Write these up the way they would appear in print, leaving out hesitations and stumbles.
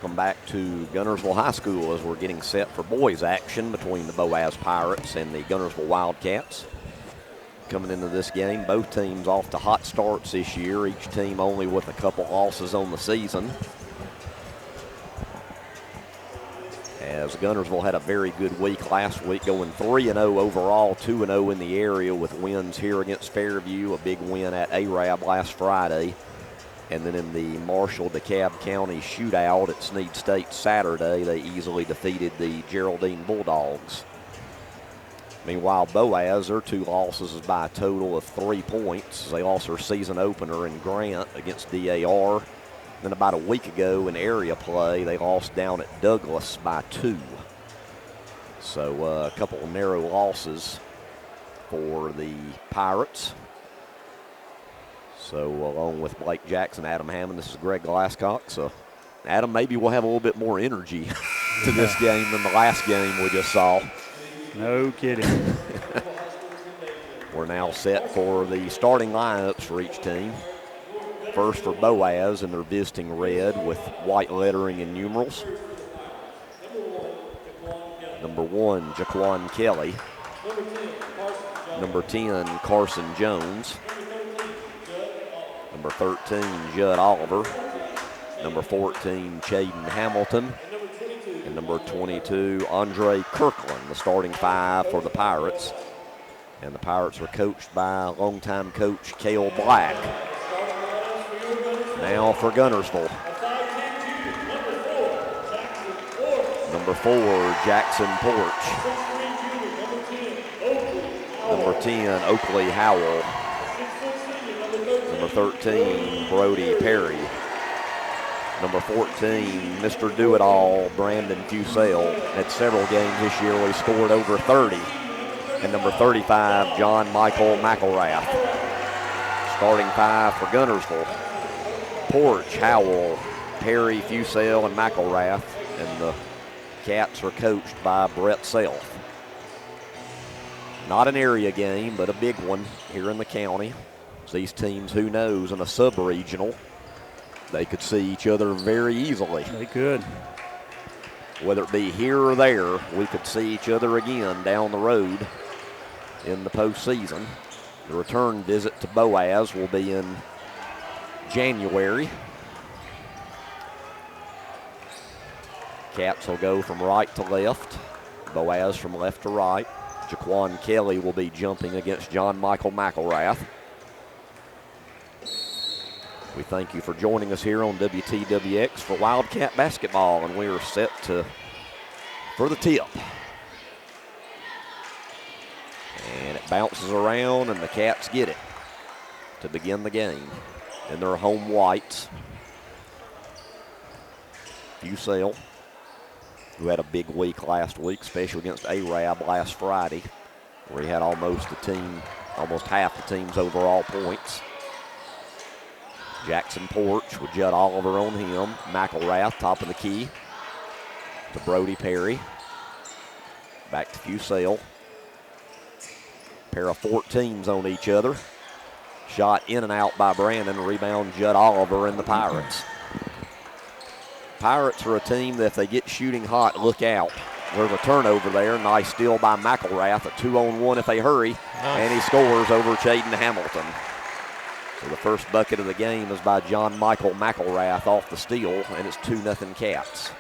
welcome back to Guntersville High School as we're getting set for boys action between the Boaz Pirates and the Guntersville Wildcats. Coming into this game, both teams off to hot starts this year, each team only with a couple losses on the season. As Guntersville had a very good week last week, going 3-0 overall, 2-0 in the area with wins here against Fairview, a big win at Arab last Friday. And then in the Marshall-DeKalb County shootout at Snead State Saturday, they easily defeated the Geraldine Bulldogs. Meanwhile, Boaz, their two losses is by a total of 3 points. They lost their season opener in Grant against DAR. Then about a week ago in area play, they lost down at Douglas by 2. So a couple of narrow losses for the Pirates. So along with Blake Jackson, Adam Hammond, this is Greg Glasscock. So Adam, maybe we'll have a little bit more energy to this game than the last game we just saw. No kidding. We're now set for the starting lineups for each team. First for Boaz in their visiting red with white lettering and numerals. Number 1, Jaquan Kelly. Number 10, Carson Jones. Number 13, Judd Oliver. Number 14, Chaden Hamilton. And number 22, Andre Kirkland, the starting 5 for the Pirates. And the Pirates are coached by longtime coach Cale Black. Now for Guntersville. Number 4, Jackson Porch. Number 10, Oakley Howell. Number 13, Brody Perry. Number 14, Mr. Do-It-All, Brandon Fusell. Had several games this year where he scored over 30. And number 35, John Michael McElrath. Starting 5 for Guntersville. Porch, Howell, Perry, Fusell, and McElrath. And the Cats are coached by Brett Self. Not an area game, but a big one here in the county. These teams, who knows, in a sub-regional, they could see each other very easily. They could. Whether it be here or there, we could see each other again down the road in the postseason. The return visit to Boaz will be in January. Cats will go from right to left. Boaz from left to right. Jaquan Kelly will be jumping against John Michael McElrath. We thank you for joining us here on WTWX for Wildcat basketball, and we are set for the tip. And it bounces around, and the Cats get it to begin the game. In their home whites. Fusell, who had a big week last week, especially against Arab last Friday, where he had almost half the team's overall points. Jackson Porch with Judd Oliver on him. McElrath, top of the key to Brody Perry. Back to Fusell. Pair of 14s on each other. Shot in and out by Brandon. Rebound Judd Oliver and the Pirates. Pirates are a team that if they get shooting hot, look out. There's a turnover there. Nice steal by McElrath. A 2-on-1 if they hurry. Nice. And he scores over Chaden Hamilton. So the first bucket of the game is by John Michael McElrath off the steal, and it's 2-0 Cats.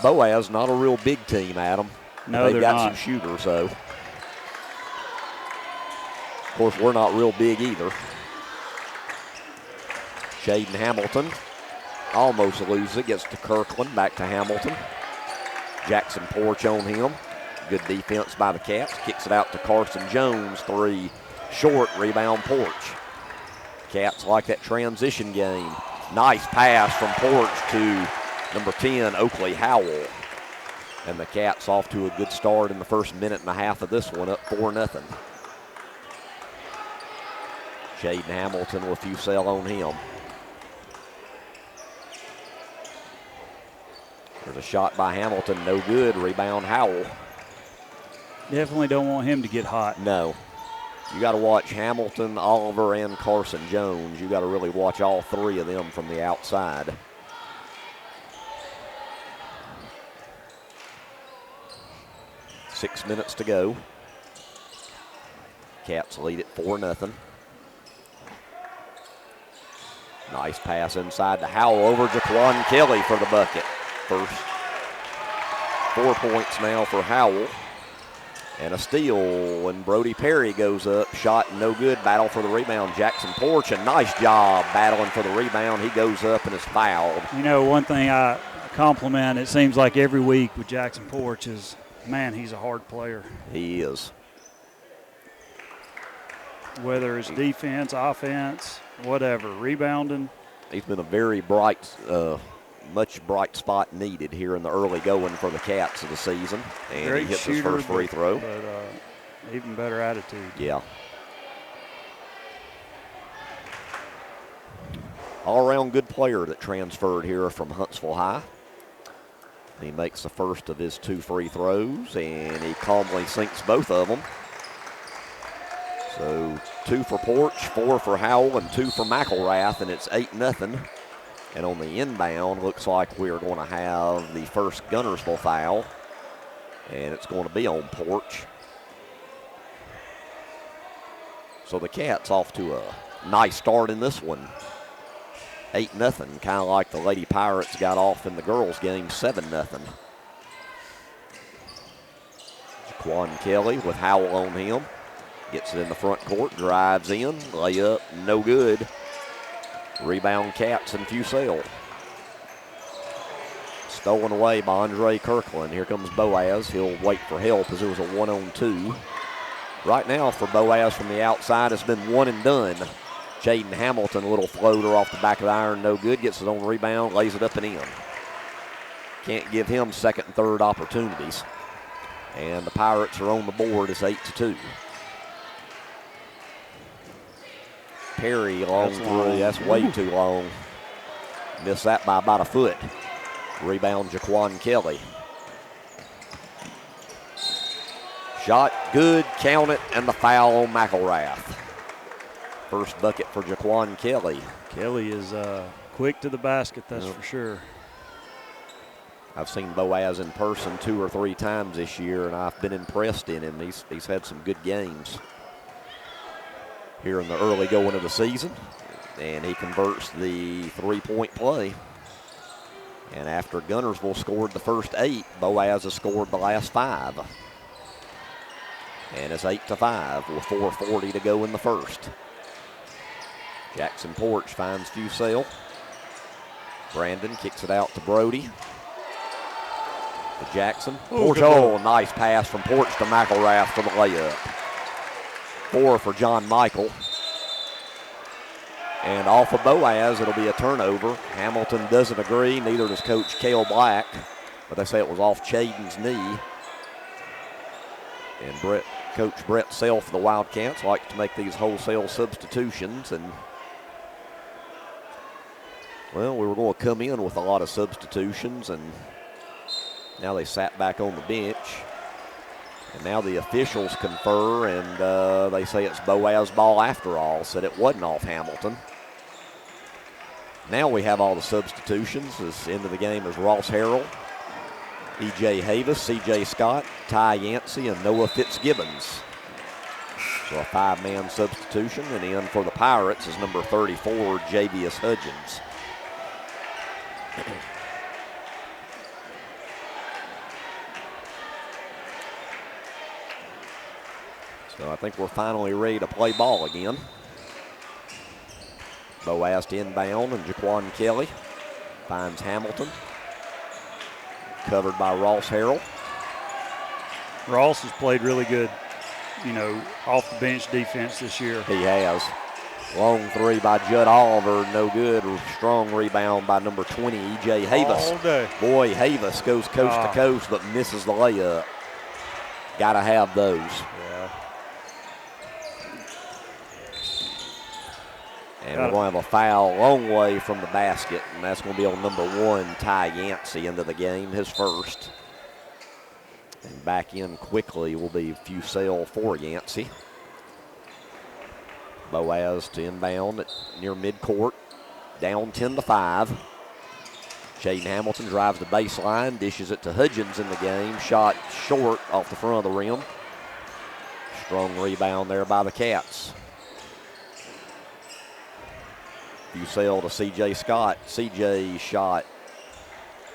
Boaz, not a real big team, Adam. No, they've they're got not. some shooters, though. Of course, we're not real big either. Chaden Hamilton almost loses it, gets to Kirkland, back to Hamilton. Jackson Porch on him. Good defense by the Cats. Kicks it out to Carson Jones. 3 short, rebound Porch. Cats like that transition game. Nice pass from Porch to number 10, Oakley Howell. And the Cats off to a good start in the first minute and a half of this one, up 4-0. Chaden Hamilton with Fusell on him. There's a shot by Hamilton, no good. Rebound Howell. Definitely don't want him to get hot. No. You got to watch Hamilton, Oliver, and Carson Jones. You got to really watch all three of them from the outside. Six minutes to go. Cats lead it 4-0. Nice pass inside to Howell over Jaquan Kelly for the bucket. First 4 points now for Howell. And a steal when Brody Perry goes up. Shot no good. Battle for the rebound. Jackson Porch, a nice job battling for the rebound. He goes up and is fouled. You know, one thing I compliment, it seems like every week with Jackson Porch is, man, he's a hard player. He is. Whether it's defense, offense, whatever, rebounding. He's been a very bright, much bright spot needed here in the early going for the Cats of the season. And Great he hits shooter, his first free throw. But even better attitude. Yeah. All-around good player that transferred here from Huntsville High. He makes the first of his 2 free throws, and he calmly sinks both of them. So 2 for Porch, 4 for Howell, and 2 for McElrath, and it's 8-0. And on the inbound, looks like we are going to have the first Guntersville foul, and it's going to be on Porch. So the Cats off to a nice start in this one. 8-0, kind of like the Lady Pirates got off in the girls' game, 7-0. Jaquan Kelly with Howell on him. Gets it in the front court, drives in, layup, no good. Rebound Cats and Fusel. Stolen away by Andre Kirkland. Here comes Boaz. He'll wait for help as it was a 1-on-2. Right now for Boaz from the outside, it's been one and done. Jaden Hamilton, a little floater off the back of the iron, no good. Gets his own rebound, lays it up and in. Can't give him second and third opportunities. And the Pirates are on the board. It's 8-2. Perry, long three. That's way too long. Missed that by about a foot. Rebound, Jaquan Kelly. Shot good, count it, and the foul on McElrath. First bucket for Jaquan Kelly. Kelly is quick to the basket, that's for sure. I've seen Boaz in person 2 or 3 times this year, and I've been impressed in him. He's had some good games here in the early going of the season, and he converts the 3-point play. And after Guntersville scored the first 8, Boaz has scored the last 5. And it's 8-5 with 4:40 to go in the first. Jackson Porch finds Fusel. Brandon kicks it out to Brody. To Jackson. Porch, nice pass from Porch to McElrath for the layup. 4 for John Michael. And off of Boaz, it'll be a turnover. Hamilton doesn't agree, neither does Coach Cale Black, but they say it was off Chaden's knee. And Coach Brett Self of the Wildcats likes to make these wholesale substitutions, and well, we were going to come in with a lot of substitutions, and now they sat back on the bench. And now the officials confer, and they say it's Boaz's ball after all, said it wasn't off Hamilton. Now we have all the substitutions. As into the game is Ross Harrell, E.J. Havis, C.J. Scott, Ty Yancey, and Noah Fitzgibbons. So a 5-man substitution, and in for the Pirates is number 34, Javius Hudgens. So I think we're finally ready to play ball again. Boaz to inbound, and Jaquan Kelly finds Hamilton. Covered by Ross Harrell. Ross has played really good, off the bench defense this year. He has. Long 3 by Judd Oliver, no good. Strong rebound by number 20, E.J. Havis. All day. Boy, Havis goes coast to coast, but misses the layup. Got to have those. Yeah. And we're going to have a foul a long way from the basket, and that's going to be on number 1, Ty Yancey, into the game, his first. And back in quickly will be Fusel for Yancey. Boaz to inbound near midcourt, down 10-5. Shaden Hamilton drives the baseline, dishes it to Hudgens in the game. Shot short off the front of the rim. Strong rebound there by the Cats. Bussell to C.J. Scott. C.J. shot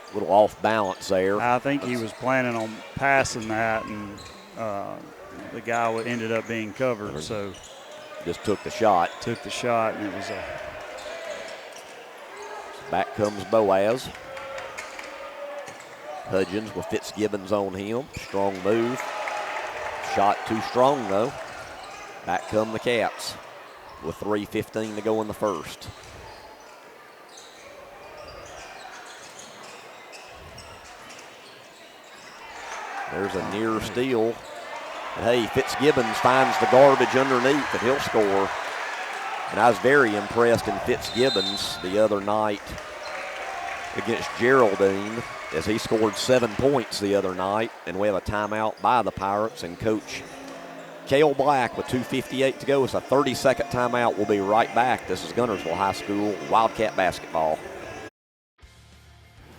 a little off balance there. I think he was planning on passing that, and the guy ended up being covered. So just took the shot. Took the shot, and it was a. Back comes Boaz. Hudgens with Fitzgibbons on him. Strong move. Shot too strong, though. Back come the Cats with 3:15 to go in the first. There's a near steal. And hey, Fitzgibbons finds the garbage underneath, and he'll score. And I was very impressed in Fitzgibbons the other night against Geraldine, as he scored 7 points the other night. And we have a timeout by the Pirates, and Coach Cale Black with 2:58 to go. It's a 30-second timeout. We'll be right back. This is Guntersville High School Wildcat basketball.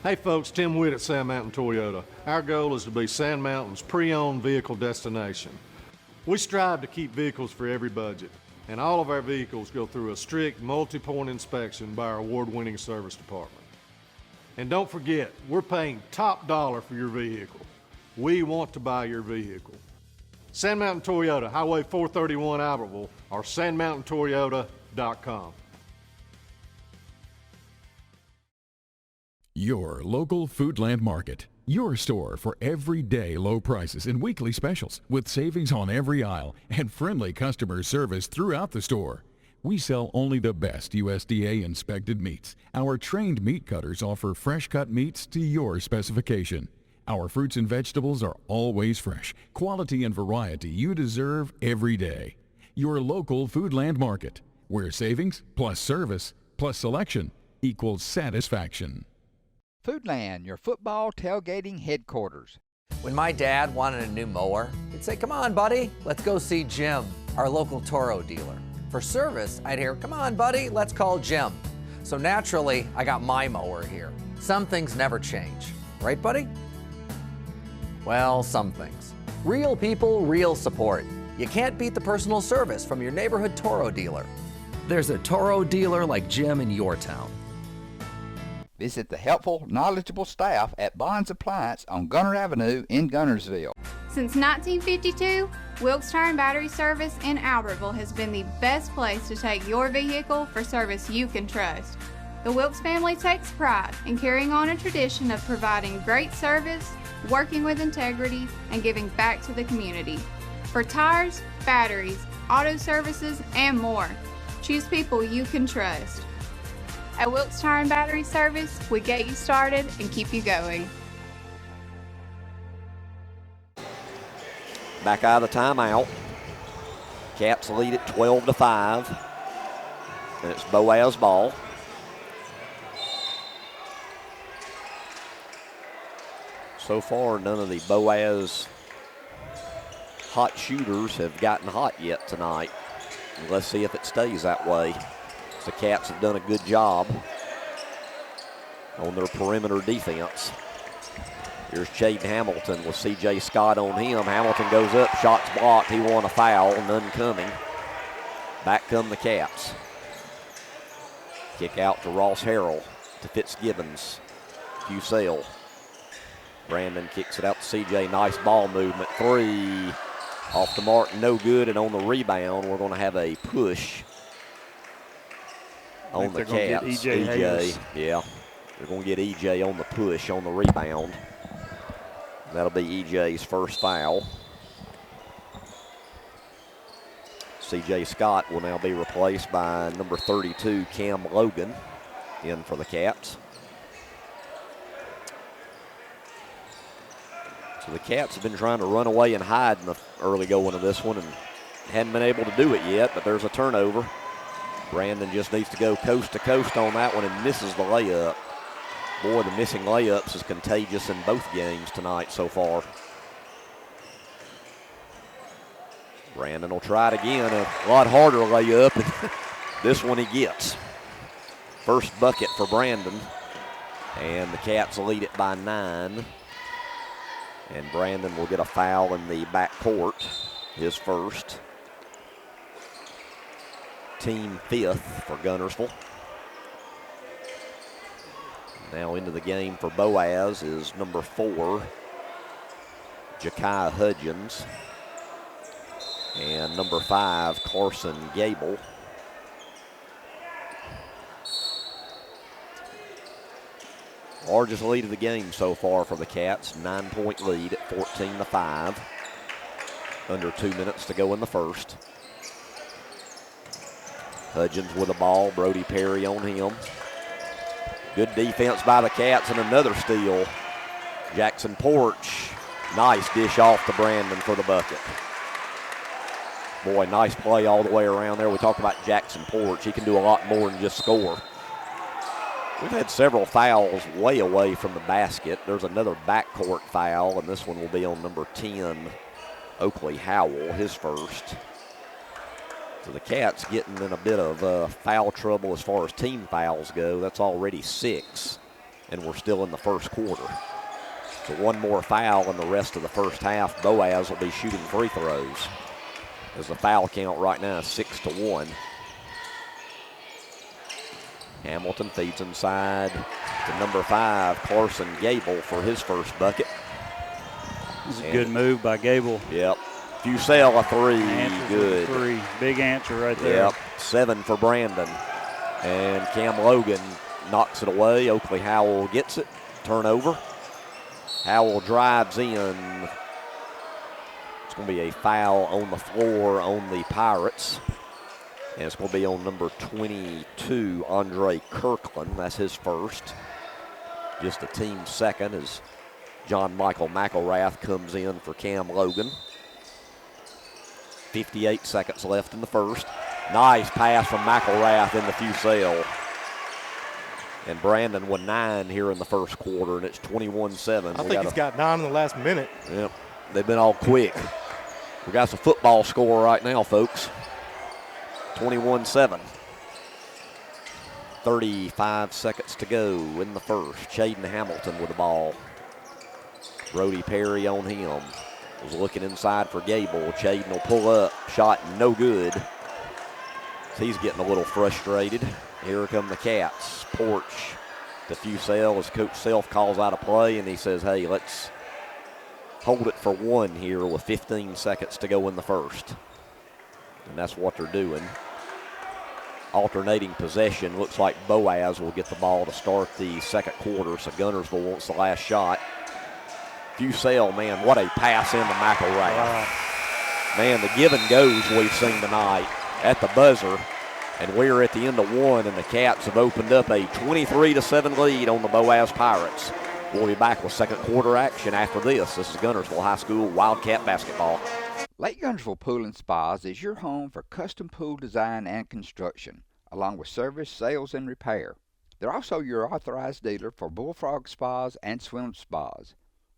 Hey folks, Tim Witt at Sand Mountain Toyota. Our goal is to be Sand Mountain's pre-owned vehicle destination. We strive to keep vehicles for every budget, and all of our vehicles go through a strict multi-point inspection by our award-winning service department. And don't forget, we're paying top dollar for your vehicle. We want to buy your vehicle. Sand Mountain Toyota, Highway 431 Albertville, or sandmountaintoyota.com. Your local Foodland Market. Your store for everyday low prices and weekly specials with savings on every aisle and friendly customer service throughout the store. We sell only the best USDA inspected meats. Our trained meat cutters offer fresh cut meats to your specification. Our fruits and vegetables are always fresh, quality and variety you deserve every day. Your local Foodland Market, where savings plus service plus selection equals satisfaction. Foodland, your football tailgating headquarters. When my dad wanted a new mower, he'd say, "Come on, buddy, let's go see Jim, our local Toro dealer." For service, I'd hear, "Come on, buddy, let's call Jim." So naturally, I got my mower here. Some things never change. Right, buddy? Well, some things. Real people, real support. You can't beat the personal service from your neighborhood Toro dealer. There's a Toro dealer like Jim in your town. Visit the helpful, knowledgeable staff at Bond's Appliance on Gunter Avenue in Guntersville. Since 1952, Wilkes Tire and Battery Service in Albertville has been the best place to take your vehicle for service you can trust. The Wilkes family takes pride in carrying on a tradition of providing great service, working with integrity, and giving back to the community. For tires, batteries, auto services, and more, choose people you can trust. At Wilkes Tire and Battery Service, we get you started and keep you going. Back out of the timeout. Cats lead it 12-5. And it's Boaz ball. So far, none of the Boaz hot shooters have gotten hot yet tonight. And let's see if it stays that way. The Cats have done a good job on their perimeter defense. Here's Shaden Hamilton with C.J. Scott on him. Hamilton goes up, shots blocked. He won a foul, none coming. Back come the Cats. Kick out to Ross Harrell, to Fitzgibbons, Bussell. Brandon kicks it out to C.J. Nice ball movement. Three off the mark, no good. And on the rebound, we're going to have a push on the Cats. EJ, yeah. They're going to get EJ on the push on the rebound. That'll be EJ's first foul. C.J. Scott will now be replaced by number 32, Cam Logan, in for the Cats. So the Cats have been trying to run away and hide in the early going of this one and hadn't been able to do it yet, but there's a turnover. Brandon just needs to go coast to coast on that one and misses the layup. Boy, the missing layups is contagious in both games tonight so far. Brandon will try it again, a lot harder layup, and this one he gets. First bucket for Brandon, and the Cats lead it by 9. And Brandon will get a foul in the backcourt, his first. Team 5th for Guntersville. Now into the game for Boaz is number 4, Ja'Kai Hudgens. And number 5, Carson Gable. Largest lead of the game so far for the Cats, 9-point lead at 14-5. Under 2 minutes to go in the first. Hudgens with the ball, Brody Perry on him. Good defense by the Cats and another steal. Jackson Porch, nice dish off to Brandon for the bucket. Boy, nice play all the way around there. We talked about Jackson Porch. He can do a lot more than just score. We've had several fouls way away from the basket. There's another backcourt foul, and this one will be on number 10, Oakley Howell, his first. So the Cats getting in a bit of foul trouble as far as team fouls go. That's already 6, and we're still in the first quarter. So one more foul in the rest of the first half. Boaz will be shooting free throws, as the foul count right now is 6-1. Hamilton feeds inside to number 5, Carson Gable, for his first bucket. This is a good move by Gable. Yep. Fusell, a 3, good. 3, big answer right there. Yep, 7 for Brandon. And Cam Logan knocks it away. Oakley Howell gets it, turnover. Howell drives in. It's going to be a foul on the floor on the Pirates. And it's going to be on number 22, Andre Kirkland. That's his first. Just a team second as John Michael McElrath comes in for Cam Logan. 58 seconds left in the first. Nice pass from McElrath in the Fusell. And Brandon with 9 here in the first quarter, and it's 21-7. I think he's got 9 in the last minute. Yep, they've been all quick. We got some football score right now, folks. 21-7. 35 seconds to go in the first. Shaden Hamilton with the ball. Brody Perry on him. Was looking inside for Gable. Shaden will pull up. Shot no good. He's getting a little frustrated. Here come the Cats. Porch to Fusell as Coach Self calls out a play, and he says, hey, let's hold it for 1 here with 15 seconds to go in the first. And that's what they're doing. Alternating possession. Looks like Boaz will get the ball to start the second quarter, so Guntersville wants the last shot. Fusell, man, what a pass into McElrath. Wow. Man, the give and goes we've seen tonight at the buzzer. And we're at the end of 1, and the Cats have opened up a 23-7 lead on the Boaz Pirates. We'll be back with second quarter action after this. This is Guntersville High School Wildcat basketball. Lake Guntersville Pool and Spas is your home for custom pool design and construction, along with service, sales, and repair. They're also your authorized dealer for Bullfrog Spas and Swim Spas.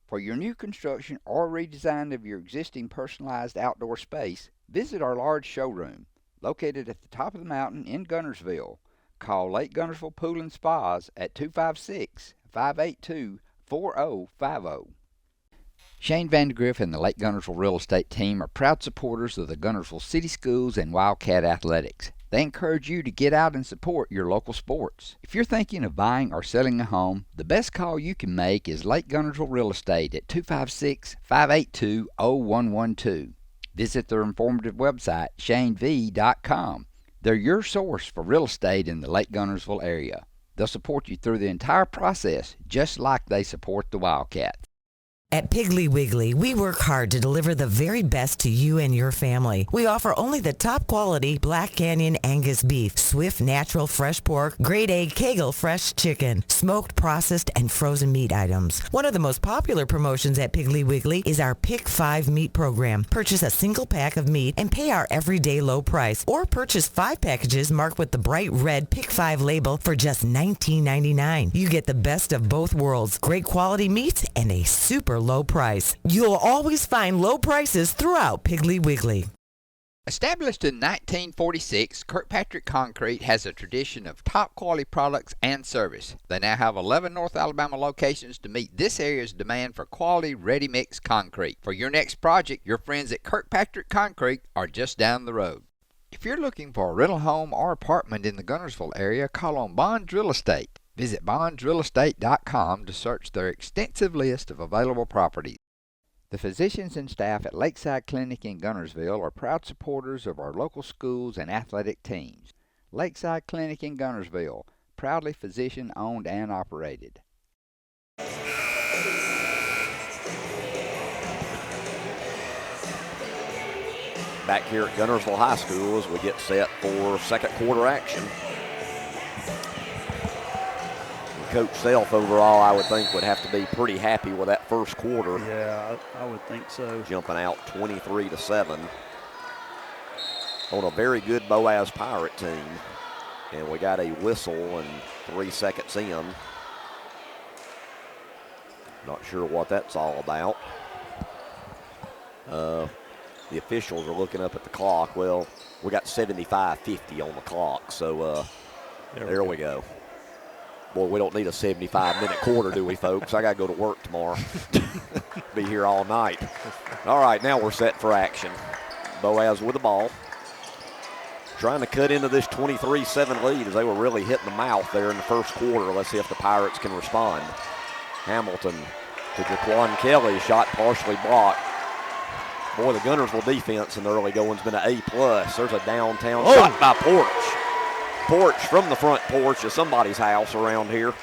For your new construction or redesign of your existing personalized outdoor space, visit our large showroom, located at the top of the mountain in Guntersville. Call Lake Guntersville Pool and Spas at 256-582-4050. Shane Vandegrift and the Lake Guntersville Real Estate Team are proud supporters of the Guntersville City Schools and Wildcat Athletics. They encourage you to get out and support your local sports. If you're thinking of buying or selling a home, the best call you can make is Lake Guntersville Real Estate at 256-582-0112. Visit their informative website, shanev.com. They're your source for real estate in the Lake Guntersville area. They'll support you through the entire process, just like they support the Wildcats. At Piggly Wiggly, we work hard to deliver the very best to you and your family. We offer only the top quality Black Canyon Angus beef, Swift natural fresh pork, grade A Kegel fresh chicken, smoked, processed, and frozen meat items. One of the most popular promotions at Piggly Wiggly is our Pick 5 meat program. Purchase a single pack of meat and pay our everyday low price, or purchase 5 packages marked with the bright red Pick 5 label for just $19.99. You get the best of both worlds, great quality meats and a super low price. You'll always find low prices throughout Piggly Wiggly. Established in 1946, Kirkpatrick Concrete has a tradition of top quality products and service. They now have 11 North Alabama locations to meet this area's demand for quality ready-mix concrete. For your next project, your friends at Kirkpatrick Concrete are just down the road. If you're looking for a rental home or apartment in the Guntersville area, call on Bonds Real Estate. Visit bondsrealestate.com to search their extensive list of available properties. The physicians and staff at Lakeside Clinic in Guntersville are proud supporters of our local schools and athletic teams. Lakeside Clinic in Guntersville, proudly physician-owned and operated. Back here at Guntersville High School as we get set for second quarter action. Coach Self overall, I would think, would have to be pretty happy with that first quarter. Yeah, I would think so. Jumping out 23-7 on a very good Boaz Pirate team. And we got a whistle and 3 seconds in. Not sure what that's all about. The officials are looking up at the clock. Well, we got 75:50 on the clock, so there we go. Boy, we don't need a 75-minute quarter, do we, folks? I got to go to work tomorrow. Be here all night. All right, now we're set for action. Boaz with the ball. Trying to cut into this 23-7 lead as they were really hitting the mouth there in the first quarter. Let's see if the Pirates can respond. Hamilton to Jaquan Kelly. Shot partially blocked. Boy, the Guntersville defense in the early going's been an A+. There's a downtown shot by Porch from the front porch of somebody's house around here.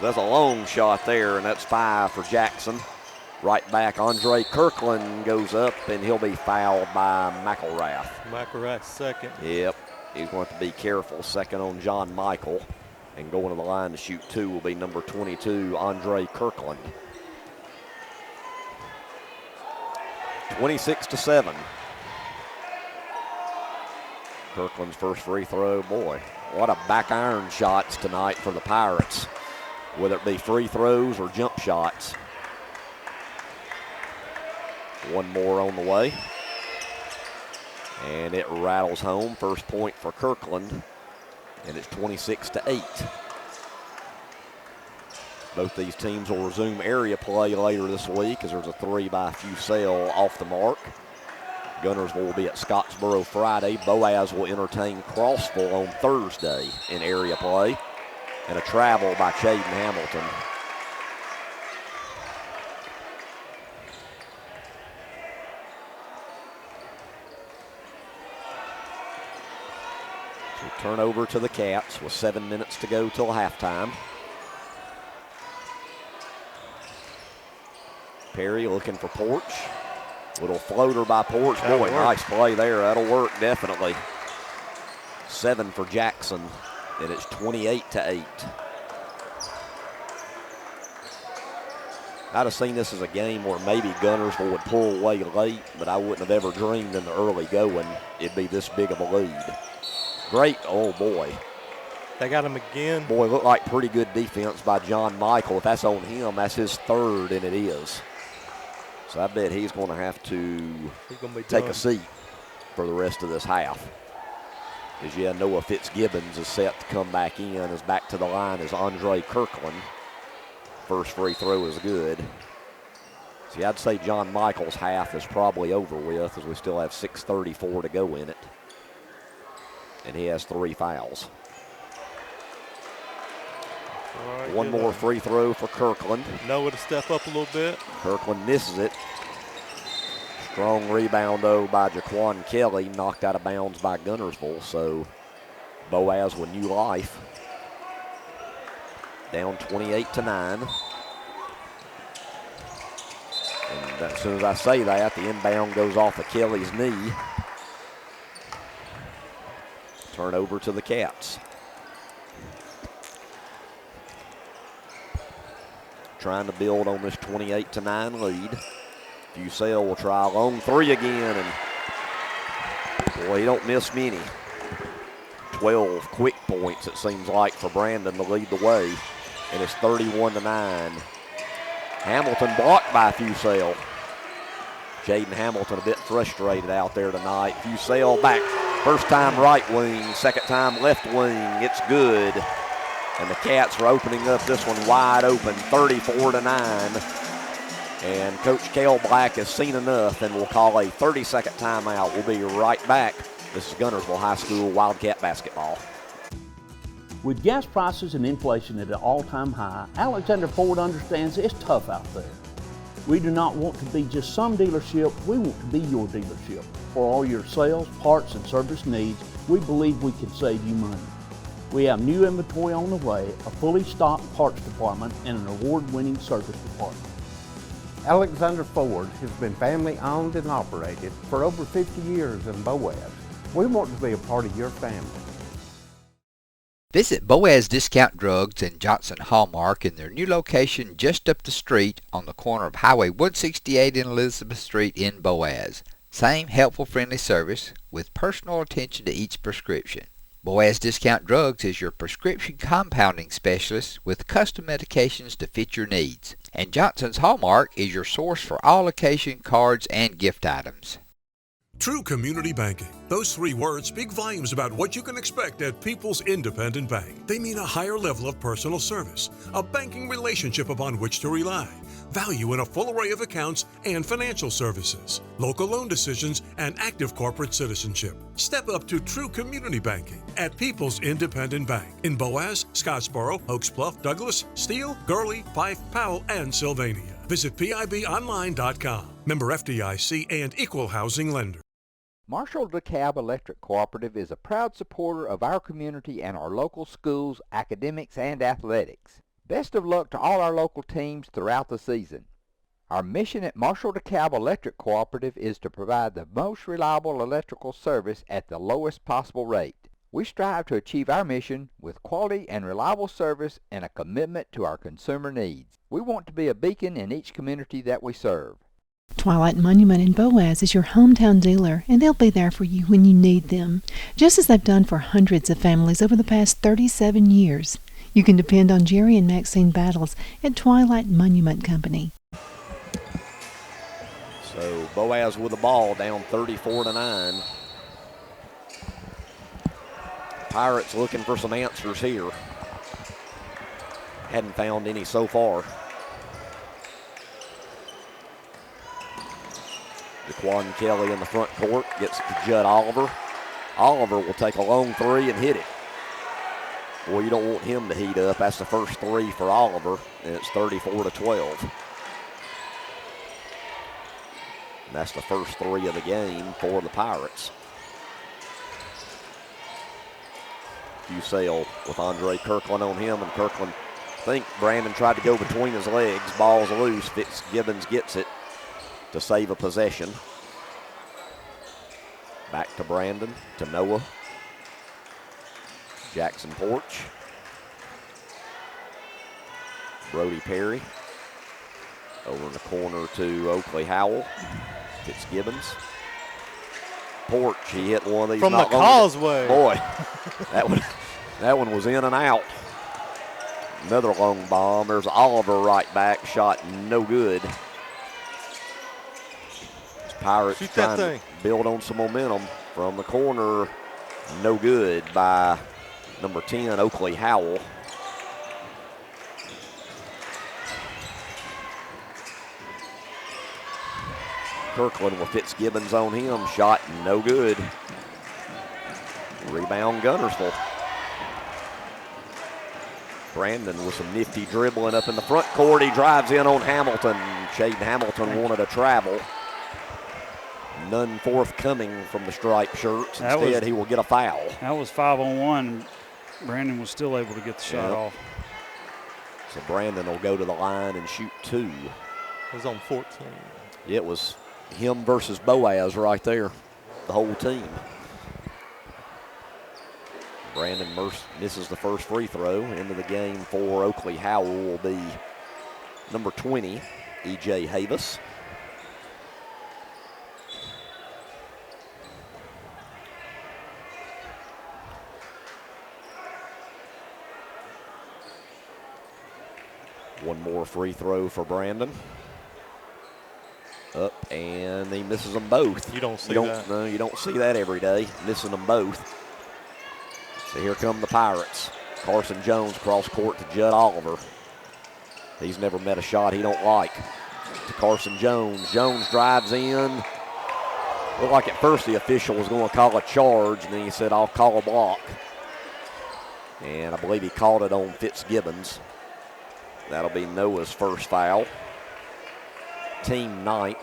That's a long shot there, and that's 5 for Jackson. Right back, Andre Kirkland goes up, and he'll be fouled by McElrath. McElrath second. Yep, he's going to be careful. Second on John Michael. And going to the line to shoot 2 will be number 22, Andre Kirkland. 26-7. Kirkland's first free throw. Boy, what a back iron shots tonight for the Pirates, whether it be free throws or jump shots. One more on the way. And it rattles home. First point for Kirkland. And it's 26-8. Both these teams will resume area play later this week as there's a 3 by Fusel off the mark. Guntersville will be at Scottsboro Friday. Boaz will entertain Crossville on Thursday in area play. And a travel by Chaden Hamilton. So turnover to the Cats with 7 minutes to go till halftime. Perry looking for Porch. Little floater by Porch. Boy, nice play there. That'll work definitely. 7 for Jackson, and it's 28-8. I'd have seen this as a game where maybe Guntersville would pull away late, but I wouldn't have ever dreamed in the early going it'd be this big of a lead. Great, oh boy. They got him again. Boy, looked like pretty good defense by John Michael. If that's on him, that's his third, and it is. So I bet he's going to have to take a seat for the rest of this half. As Noah Fitzgibbons is set to come back in. As back to the line is Andre Kirkland. First free throw is good. See, I'd say John Michael's half is probably over with as we still have 6:34 to go in it. And he has 3 fouls. Right, one more free throw for Kirkland. Noah to step up a little bit. Kirkland misses it. Strong rebound, though, by Jaquan Kelly. Knocked out of bounds by Guntersville. So Boaz with new life. Down 28-9. And as soon as I say that, the inbound goes off of Kelly's knee. Turnover to the Cats. Trying to build on this 28-9 lead. Fusel will try a long 3 again, and boy, he don't miss many. 12 quick points, it seems like, for Brandon to lead the way, and it's 31-9. Hamilton blocked by Fusel. Jaden Hamilton a bit frustrated out there tonight. Fusell back. First time right wing, second time left wing. It's good. And the Cats are opening up this one wide open, 34-9. And Coach Cale Black has seen enough and will call a 30-second timeout. We'll be right back. This is Guntersville High School Wildcat basketball. With gas prices and inflation at an all-time high, Alexander Ford understands it's tough out there. We do not want to be just some dealership, we want to be your dealership. For all your sales, parts, and service needs, we believe we can save you money. We have new inventory on the way, a fully stocked parts department, and an award-winning service department. Alexander Ford has been family owned and operated for over 50 years in Boaz. We want to be a part of your family. Visit Boaz Discount Drugs and Johnson Hallmark in their new location just up the street on the corner of Highway 168 and Elizabeth Street in Boaz. Same helpful, friendly service with personal attention to each prescription. Boaz Discount Drugs is your prescription compounding specialist with custom medications to fit your needs. And Johnson's Hallmark is your source for all occasion cards and gift items. True community banking. Those three words speak volumes about what you can expect at People's Independent Bank. They mean a higher level of personal service, a banking relationship upon which to rely, value in a full array of accounts and financial services, local loan decisions, and active corporate citizenship. Step up to true community banking at People's Independent Bank in Boaz, Scottsboro, Oaks Bluff, Douglas, Steele, Gurley, Fife, Powell, and Sylvania. Visit PIBonline.com. Member FDIC and Equal Housing Lender. Marshall DeKalb Electric Cooperative is a proud supporter of our community and our local schools, academics, and athletics. Best of luck to all our local teams throughout the season. Our mission at Marshall DeKalb Electric Cooperative is to provide the most reliable electrical service at the lowest possible rate. We strive to achieve our mission with quality and reliable service and a commitment to our consumer needs. We want to be a beacon in each community that we serve. Twilight Monument in Boaz is your hometown dealer, and they'll be there for you when you need them, just as they've done for hundreds of families over the past 37 years. You can depend on Jerry and Maxine Battles at Twilight Monument Company. So Boaz with the ball, down 34-9. Pirates looking for some answers here. Hadn't found any so far. Daquan Kelly in the front court gets it to Judd Oliver. Oliver will take a long three and hit it. Boy, you don't want him to heat up. That's the first three for Oliver, and it's 34-12. And that's the first three of the game for the Pirates. Fusell with Andre Kirkland on him, and Kirkland, I think Brandon tried to go between his legs. Ball's loose. Fitzgibbons gets it to save a possession. Back to Brandon, to Noah. Jackson Porch. Brody Perry. Over in the corner to Oakley Howell. Fitzgibbons. Porch, he hit one of these. From the causeway. Boy, that one was in and out. Another long bomb. There's Oliver right back. Shot no good. Pirates Shoot trying that thing. to build on some momentum from the corner. No good by number 10, Oakley Howell. Kirkland with Fitzgibbons on him. Shot no good. Rebound Guntersville. Brandon with some nifty dribbling up in the front court. He drives in on Hamilton. Shaden Hamilton wanted a travel. None forthcoming from the striped shirts. Instead, he will get a foul. That was 5-on-1. Brandon was still able to get the shot off. So Brandon will go to the line and shoot two. It was on 14. It was him versus Boaz right there, the whole team. Brandon misses the first free throw. Into the game for Oakley Howell will be number 20, E.J. Havis. One more free throw for Brandon. Up, and he misses them both. You don't see that. No, you don't see that every day, missing them both. So here come the Pirates. Carson Jones cross court to Judd Oliver. He's never met a shot he don't like. To Carson Jones. Jones drives in. Looked like at first the official was going to call a charge, and then he said, I'll call a block. And I believe he called it on Fitzgibbons. That'll be Noah's first foul. Team 9th.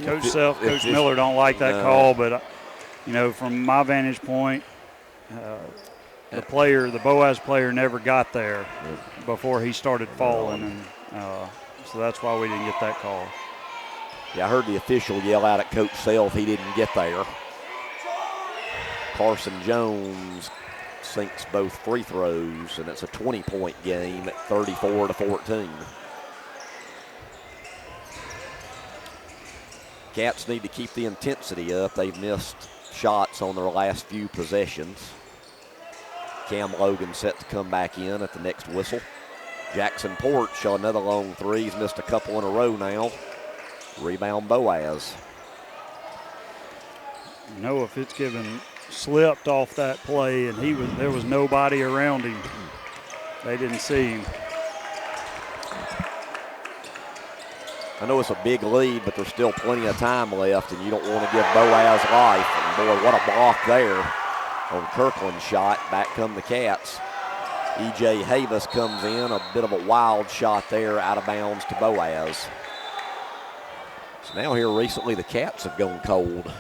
Coach Self, Coach Miller don't like that call, but from my vantage point, the Boaz player never got there before he started falling, and so that's why we didn't get that call. Yeah, I heard the official yell out at Coach Self. He didn't get there. Carson Jones sinks both free throws, and it's a 20-point game at 34-14. Cats need to keep the intensity up. They've missed shots on their last few possessions. Cam Logan set to come back in at the next whistle. Jackson Porch, another long three. He's missed a couple in a row now. Rebound Boaz. Noah Fitzgibbon slipped off that play, and there was nobody around him. They didn't see him. I know it's a big lead, but there's still plenty of time left, and you don't want to give Boaz life. And boy, what a block there on Kirkland's shot. Back come the Cats. E.J. Havis comes in, a bit of a wild shot there, out of bounds to Boaz. So now here recently the Cats have gone cold.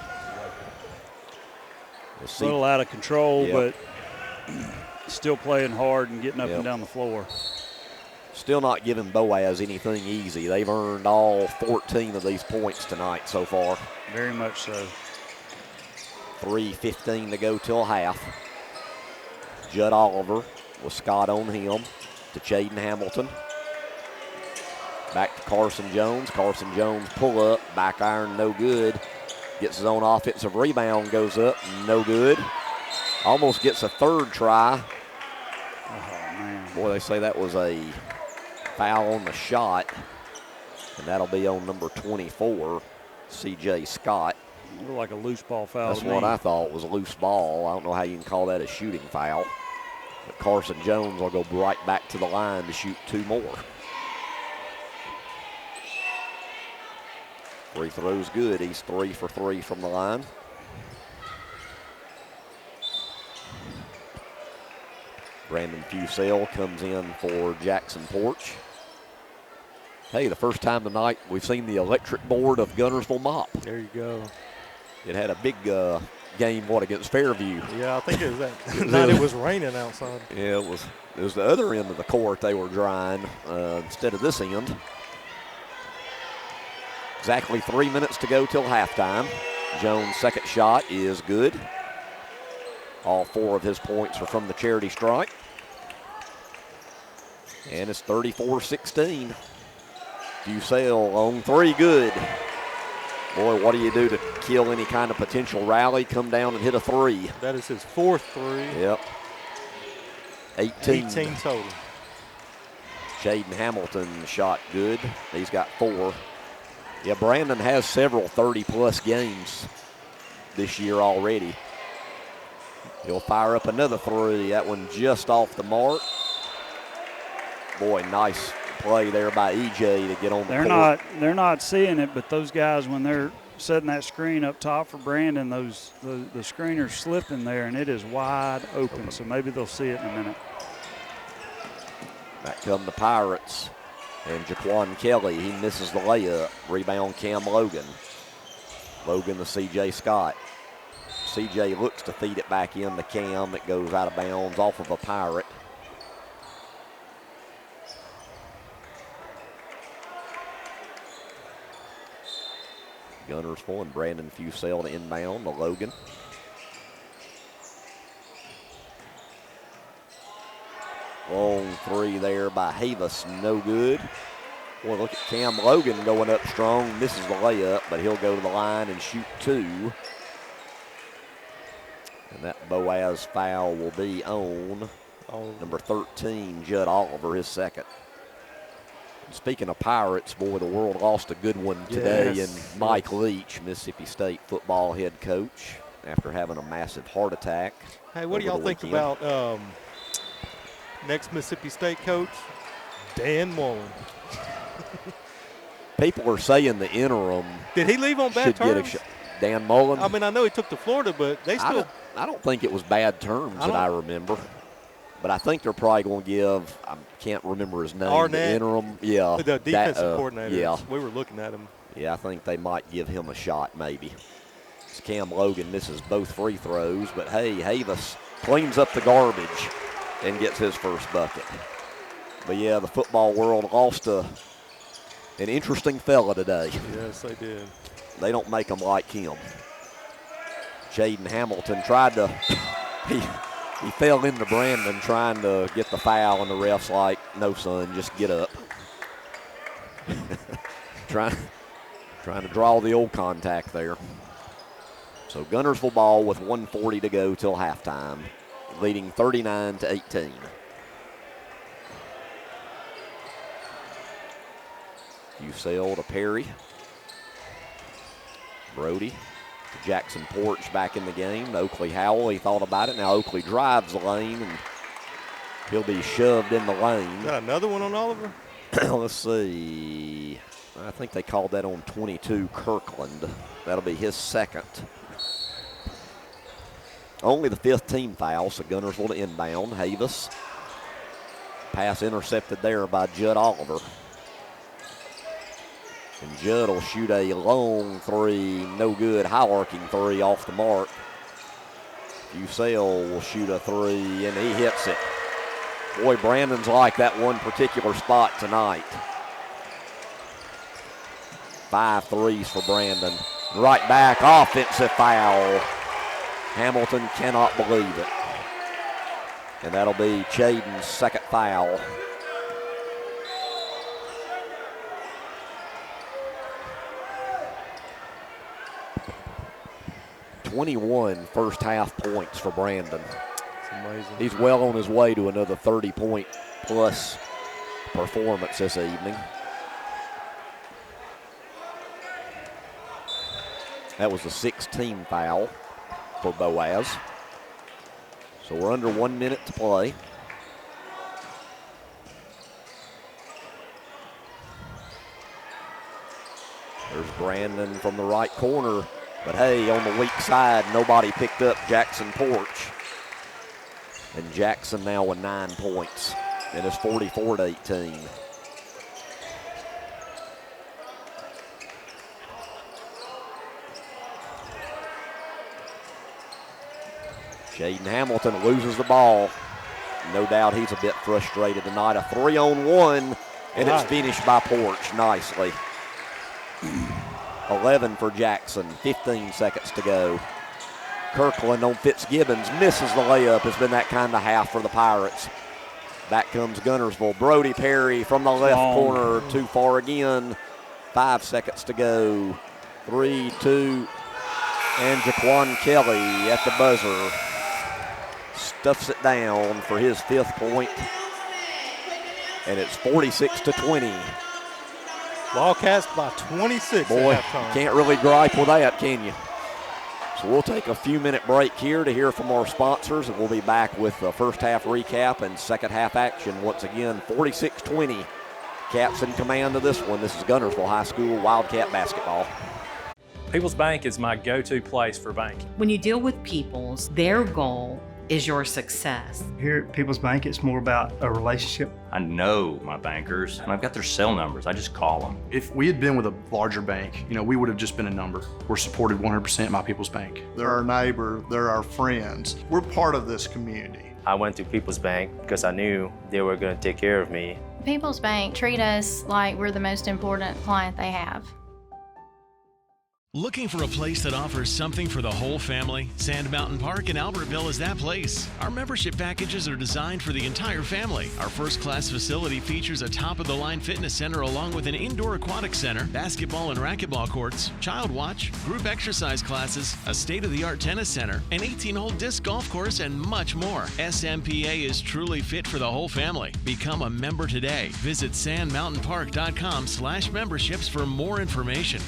A little out of control, but still playing hard and getting up and down the floor. Still not giving Boaz anything easy. They've earned all 14 of these points tonight so far. Very much so. 3:15 to go till half. Judd Oliver with Scott on him to Jaden Hamilton. Back to Carson Jones. Carson Jones pull up, back iron, no good. Gets his own offensive rebound, goes up, no good. Almost gets a third try. Oh, man. Boy, they say that was a foul on the shot, and that'll be on number 24, C.J. Scott. It looked like a loose ball foul. That's what I thought was a loose ball. I don't know how you can call that a shooting foul. But Carson Jones will go right back to the line to shoot two more. Free throw's good. He's 3 for 3 from the line. Brandon Fusell comes in for Jackson Porch. Hey, the first time tonight we've seen the electric board of Guntersville mop. There you go. It had a big game, against Fairview. Yeah, I think it was that night it was raining outside. Yeah, it was the other end of the court they were drying instead of this end. Exactly 3 minutes to go till halftime. Jones' second shot is good. All 4 of his points are from the charity stripe. And it's 34-16. Fusell on 3, good. Boy, what do you do to kill any kind of potential rally? Come down and hit a 3. That is his 4th 3. Yep. 18 total. Jaden Hamilton shot good. He's got 4. Yeah, Brandon has several 30-plus games this year already. He'll fire up another 3. That one just off the mark. Boy, nice play there by EJ to get on the court. They're not seeing it, but those guys, when they're setting that screen up top for Brandon, the screener's slipping there, and it is wide open. So maybe they'll see it in a minute. Back come the Pirates. And Jaquan Kelly, he misses the layup. Rebound Cam Logan. Logan to C.J. Scott. C.J. looks to feed it back in to Cam. It goes out of bounds off of a Pirate. Guntersville and Brandon Fusell to inbound to Logan. Long 3 there by Havis, no good. Boy, look at Cam Logan going up strong. Misses the layup, but he'll go to the line and shoot 2. And that Boaz foul will be on number 13, Judd Oliver, his second. And speaking of Pirates, boy, the world lost a good one today in Mike Leach, Mississippi State football head coach, after having a massive heart attack. Hey, what do y'all think about next Mississippi State coach, Dan Mullen? People are saying the interim. Did he leave on bad terms? Dan Mullen? I mean, I know he took to Florida, but they still. I don't think it was bad terms that I remember. But I think they're probably going to give, I can't remember his name, Arnett, the interim. Yeah. The defensive coordinator. Yeah. We were looking at him. Yeah, I think they might give him a shot maybe. Cam Logan misses both free throws, but hey, Havis cleans up the garbage and gets his first bucket. But yeah, the football world lost an interesting fella today. Yes, they did. They don't make them like him. Jaden Hamilton tried to, he fell into Brandon trying to get the foul, and the ref's like, no, son, just get up. trying to draw the old contact there. So Guntersville ball with 1:40 to go till halftime, leading 39-18. Usell to Perry. Brody to Jackson Porch back in the game. Oakley Howell, he thought about it. Now Oakley drives the lane, and he'll be shoved in the lane. Got another one on Oliver? Let's see. I think they called that on 22, Kirkland. That'll be his second. Only the 5th team foul, so Guntersville to inbound. Havis. Pass intercepted there by Judd Oliver. And Judd will shoot a long three, no good, high-arcing three off the mark. Usell will shoot a three, and he hits it. Boy, Brandon's like that one particular spot tonight. 5 threes for Brandon. Right back, offensive foul. Hamilton cannot believe it. And that'll be Chaden's second foul. .21 first half points for Brandon. It's amazing. He's well on his way to another 30-point plus performance this evening. That was the 6th team foul for Boaz. So we're under 1 minute to play. There's Brandon from the right corner. But hey, on the weak side, nobody picked up Jackson Porch. And Jackson now with 9 points. And it's 44-18. Jaden Hamilton loses the ball. No doubt he's a bit frustrated tonight. A 3-on-1, and it's finished by Porch nicely. 11 for Jackson, 15 seconds to go. Kirkland on Fitzgibbons, misses the layup. It's been that kind of half for the Pirates. Back comes Guntersville. Brody Perry from the left corner, too far again. 5 seconds to go. 3, 2, and Jaquan Kelly at the buzzer. Stuffs it down for his 5th point. And it's 46-20. Wildcats by 26 Boy, at halftime. Can't really gripe with that, can you? So we'll take a few-minute break here to hear from our sponsors, and we'll be back with the first half recap and second half action. Once again, 46-20. Cats in command of this one. This is Guntersville High School Wildcat basketball. People's Bank is my go-to place for banking. When you deal with People's, their goal is your success. Here at People's Bank, it's more about a relationship. I know my bankers, and I've got their cell numbers. I just call them. If we had been with a larger bank, we would have just been a number. We're supported 100% by People's Bank. They're our neighbor, they're our friends. We're part of this community. I went to People's Bank because I knew they were going to take care of me. People's Bank treat us like we're the most important client they have. Looking for a place that offers something for the whole family? Sand Mountain Park in Albertville is that place. Our membership packages are designed for the entire family. Our first-class facility features a top-of-the-line fitness center along with an indoor aquatic center, basketball and racquetball courts, child watch, group exercise classes, a state-of-the-art tennis center, an 18-hole disc golf course, and much more. SMPA is truly fit for the whole family. Become a member today. Visit sandmountainpark.com/memberships for more information.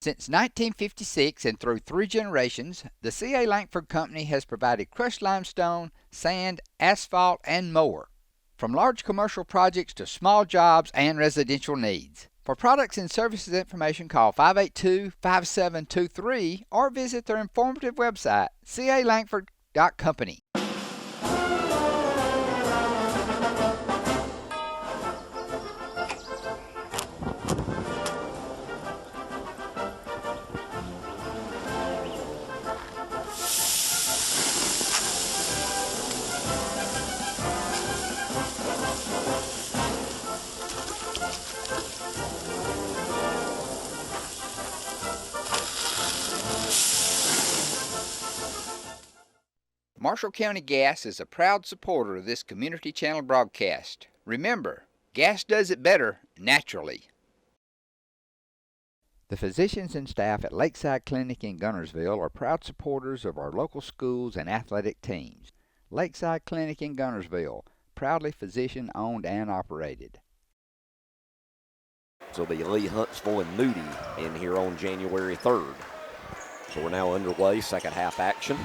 Since 1956 and through 3 generations, the C.A. Langford Company has provided crushed limestone, sand, asphalt, and more. From large commercial projects to small jobs and residential needs. For products and services information, call 582-5723 or visit their informative website, calangford.company. Marshall County Gas is a proud supporter of this Community Channel broadcast. Remember, gas does it better naturally. The physicians and staff at Lakeside Clinic in Guntersville are proud supporters of our local schools and athletic teams. Lakeside Clinic in Guntersville, proudly physician-owned and operated. So it'll be Lee, Huntsville, and Moody in here on January 3rd. So we're now underway, second half action.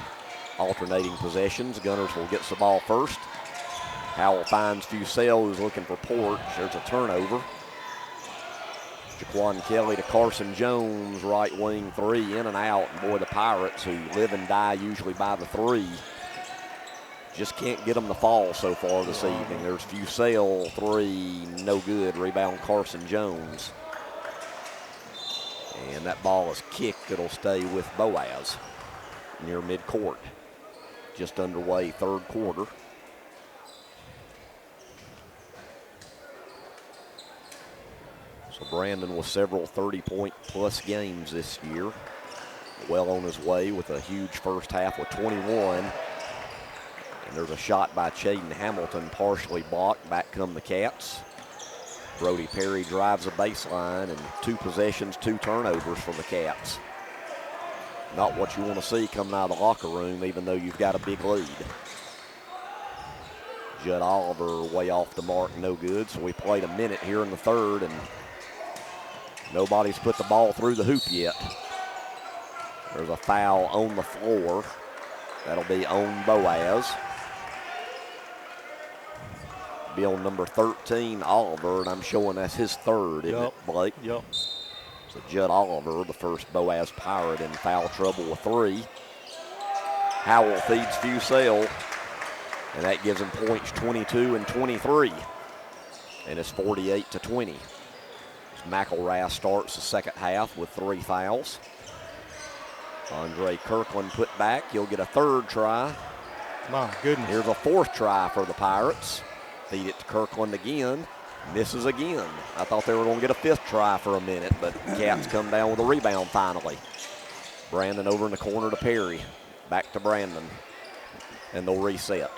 Alternating possessions. Guntersville gets the ball first. Howell finds Fusell, who's looking for Porch. There's a turnover. Jaquan Kelly to Carson Jones, right wing three, in and out. And boy, the Pirates, who live and die usually by the three, just can't get them to fall so far this evening. There's Fusell, three, no good. Rebound Carson Jones. And that ball is kicked. It'll stay with Boaz near midcourt. Just underway, third quarter. So Brandon with several 30-point-plus games this year. Well on his way with a huge first half with 21. And there's a shot by Chaden Hamilton, partially blocked. Back come the Cats. Brody Perry drives the baseline, and 2 possessions, 2 turnovers for the Cats. Not what you want to see coming out of the locker room, even though you've got a big lead. Judd Oliver way off the mark, no good. So we played a minute here in the third, and nobody's put the ball through the hoop yet. There's a foul on the floor. That'll be on Boaz. Be on number 13, Oliver, and I'm showing that's his third, isn't it, Blake? Yep. So Judd Oliver, the first Boaz Pirate, in foul trouble with 3. Howell feeds Fusell, and that gives him points 22 and 23. And it's 48-20. McElrath starts the second half with 3 fouls. Andre Kirkland put back. He'll get a third try. My goodness. Here's a 4th try for the Pirates. Feed it to Kirkland again. Misses again. I thought they were going to get a 5th try for a minute, but Cats come down with a rebound finally. Brandon over in the corner to Perry. Back to Brandon. And they'll reset.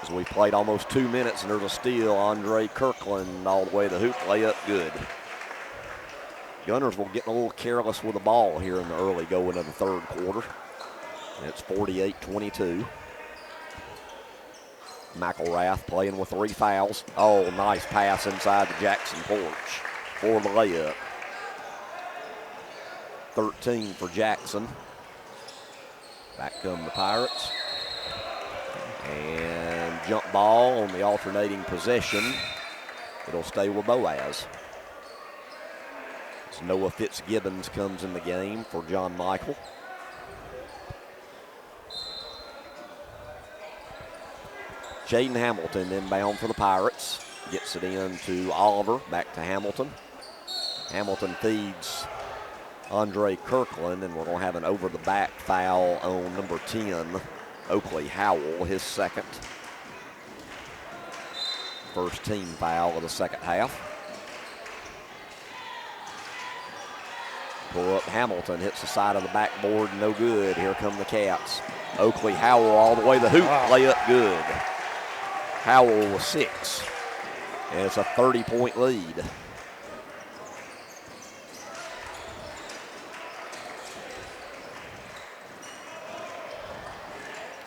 As we played almost 2 minutes, and there's a steal. Andre Kirkland all the way to the hoop. Layup good. Guntersville getting a little careless with the ball here in the early going of the third quarter. And it's 48-22. McElrath playing with 3 fouls. Oh, nice pass inside the Jackson Porch for the layup. 13 for Jackson. Back come the Pirates. And jump ball on the alternating possession. It'll stay with Boaz. So Noah Fitzgibbons comes in the game for John Michael. Jaden Hamilton inbound for the Pirates. Gets it in to Oliver, back to Hamilton. Hamilton feeds Andre Kirkland, and we're going to have an over-the-back foul on number 10, Oakley Howell, his second. First team foul of the second half. Pull up Hamilton, hits the side of the backboard, no good. Here come the Cats. Oakley Howell all the way to the hoop, layup good. Howell with 6, and it's a 30-point lead.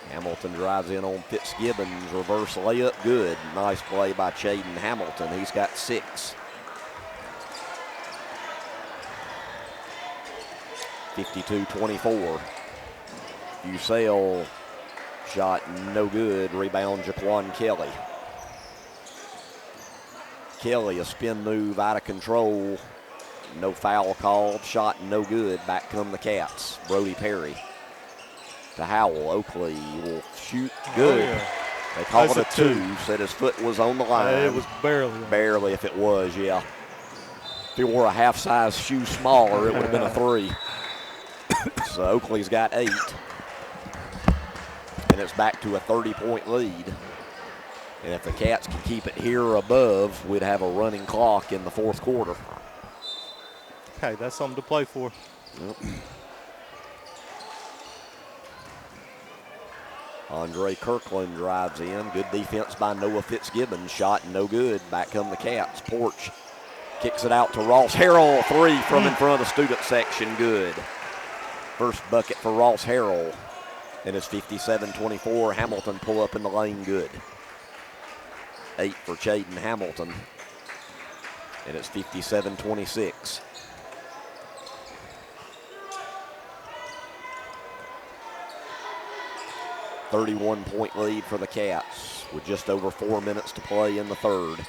Hamilton drives in on Fitzgibbons, reverse layup, good. Nice play by Chaden Hamilton, he's got 6. 52-24. Bucell shot no good. Rebound Jaquan Kelly. Kelly, a spin move out of control. No foul called. Shot no good. Back come the Cats. Brody Perry to Howell. Oakley will shoot good. Oh, yeah. They called it a That's 2. Said his foot was on the line. It was barely. Barely, if it was, yeah. If he wore a half-size shoe smaller, it would have been a 3. So Oakley's got 8. And it's back to a 30-point lead. And if the Cats can keep it here or above, we'd have a running clock in the 4th quarter. Hey, that's something to play for. Yep. Andre Kirkland drives in. Good defense by Noah Fitzgibbons. Shot no good. Back come the Cats. Porch kicks it out to Ross Harrell. 3 from in front of the student section. Good. First bucket for Ross Harrell. And it's 57-24. Hamilton pull up in the lane. Good. 8 for Chaden Hamilton. And it's 57-26. .31 lead for the Cats with just over 4 minutes to play in the 3rd.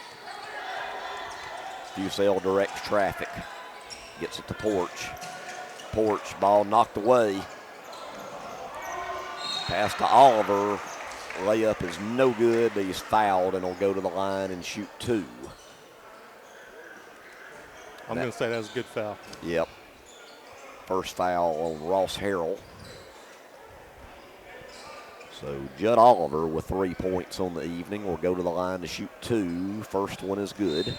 Bucell directs traffic. Gets it to Porch. Porch, ball knocked away. Pass to Oliver. Layup is no good. He's fouled and will go to the line and shoot 2. I'm going to say that was a good foul. Yep. First foul on Ross Harrell. So Judd Oliver with 3 points on the evening will go to the line to shoot 2. First one is good.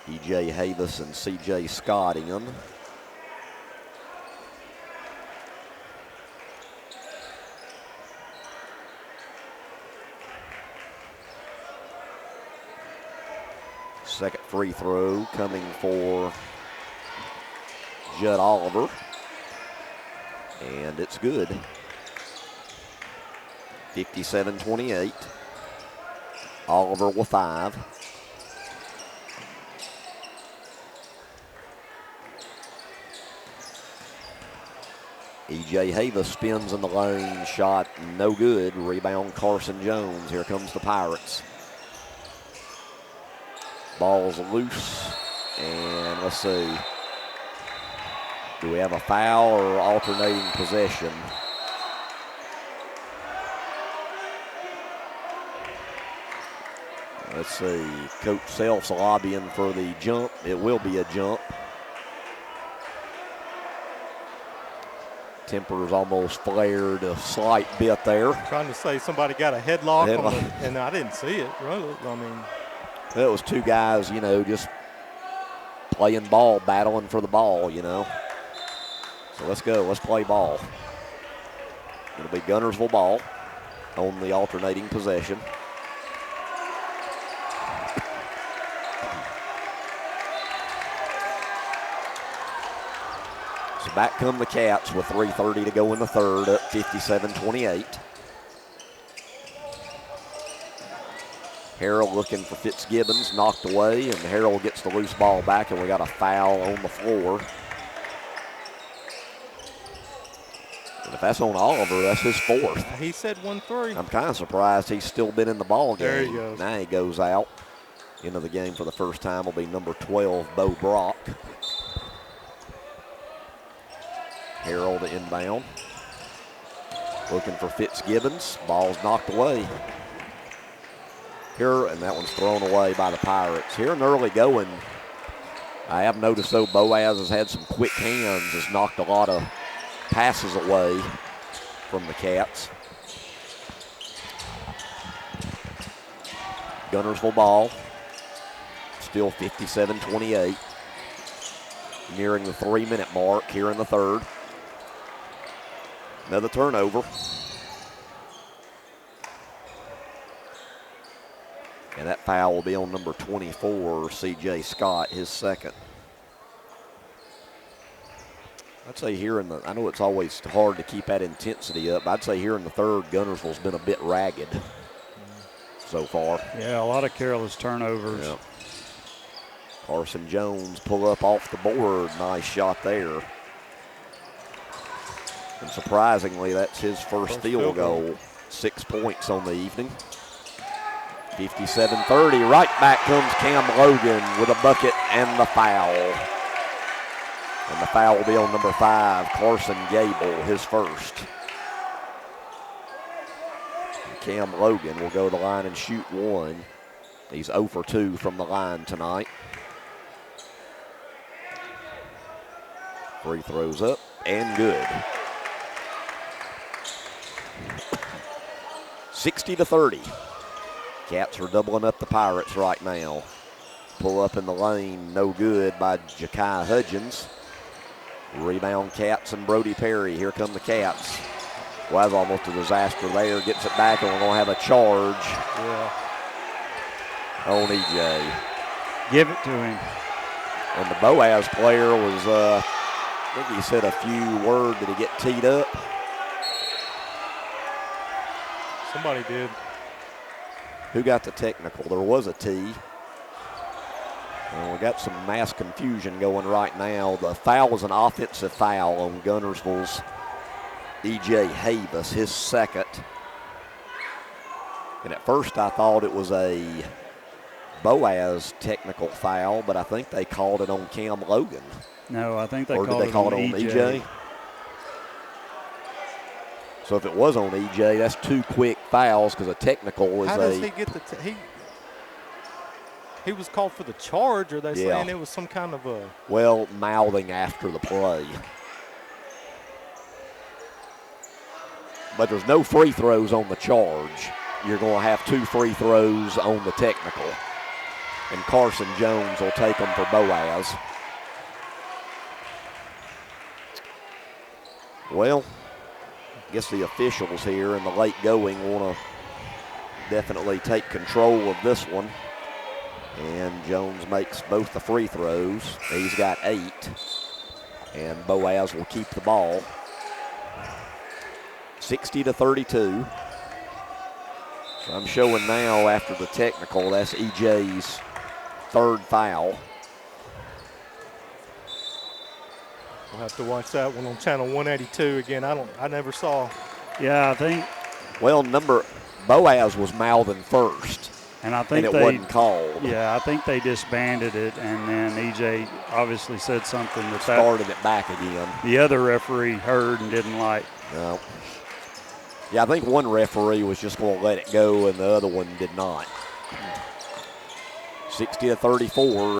E.J. Havis and C.J. Scott in. Second free throw coming for Judd Oliver. And it's good. 57-28. Oliver with 5. E.J. Havis spins in the lane. Shot no good. Rebound Carson Jones. Here comes the Pirates. Ball's loose. And let's see. Do we have a foul or alternating possession? Let's see. Coach Self's lobbying for the jump. It will be a jump. Tempers almost flared a slight bit there. Trying to say somebody got a headlock, and I didn't see it. Really. I mean, it was 2 guys, you know, just playing ball, battling for the ball, you know. So let's go. Let's play ball. It'll be Guntersville ball on the alternating possession. So back come the Cats with 3:30 to go in the 3rd, up 57-28. Harrell looking for Fitzgibbons, knocked away, and Harrell gets the loose ball back, and we got a foul on the floor. And if that's on Oliver, that's his 4th. He said 1-3. I'm kind of surprised he's still been in the ball game. There he goes. Now he goes out. Into the game for the first time will be number 12, Bo Brock. Harrell to inbound. Looking for Fitzgibbons. Ball's knocked away. Here, and that one's thrown away by the Pirates. Here in the early going, I have noticed, though, Boaz has had some quick hands, has knocked a lot of passes away from the Cats. Guntersville ball. still 57-28. Nearing the 3-minute mark here in the third. Another turnover. And that foul will be on number 24, C.J. Scott, his second. I'd say here in the, I know it's always hard to keep that intensity up, but I'd say here in the third, Guntersville's been a bit ragged so far. Yeah, a lot of careless turnovers. Yep. Carson Jones pull up off the board. Nice shot there. And surprisingly, that's his first field goal. 6 points on the evening. 57-30. Right back comes Cam Logan with a bucket and the foul. And the foul will be on number 5, Carson Gable, his first. And Cam Logan will go to the line and shoot one. He's 0 for 2 from the line tonight. Free throws up and good. 60-30. Cats are doubling up the Pirates right now. Pull up in the lane, no good by Ja'Kai Hudgens. Rebound Cats and Brody Perry. Here come the Cats. Well, that's almost a disaster there. Gets it back, and we're going to have a charge on EJ. Give it to him. And the Boaz player was, I think he said a few words. Did he get teed up? Somebody did. Who got the technical? There was a tee. And we got some mass confusion going right now. The foul was an offensive foul on Guntersville's E.J. Havis, his second. And at first I thought it was a Boaz technical foul, but I think they called it on Cam Logan. No, I think they or called did they call it on EJ? So if it was on EJ, that's 2 quick fouls because a technical is How does he get the he was called for the charge, or they saying it was some kind of a... Well, mouthing after the play. But there's no free throws on the charge. You're going to have 2 free throws on the technical. And Carson Jones will take them for Boaz. Well, I guess the officials here in the late going want to definitely take control of this one. And Jones makes both the free throws. He's got 8. And Boaz will keep the ball. 60-32. So I'm showing now after the technical, that's EJ's third foul. We'll have to watch that one on channel 182 again. I never saw. Yeah, I think. Well, Boaz was mouthing first. And I think it wasn't called. Yeah, I think they disbanded it, and then EJ obviously said something that started it back again. The other referee heard and didn't like. No. Yeah, I think one referee was just going to let it go, and the other one did not. 60-34.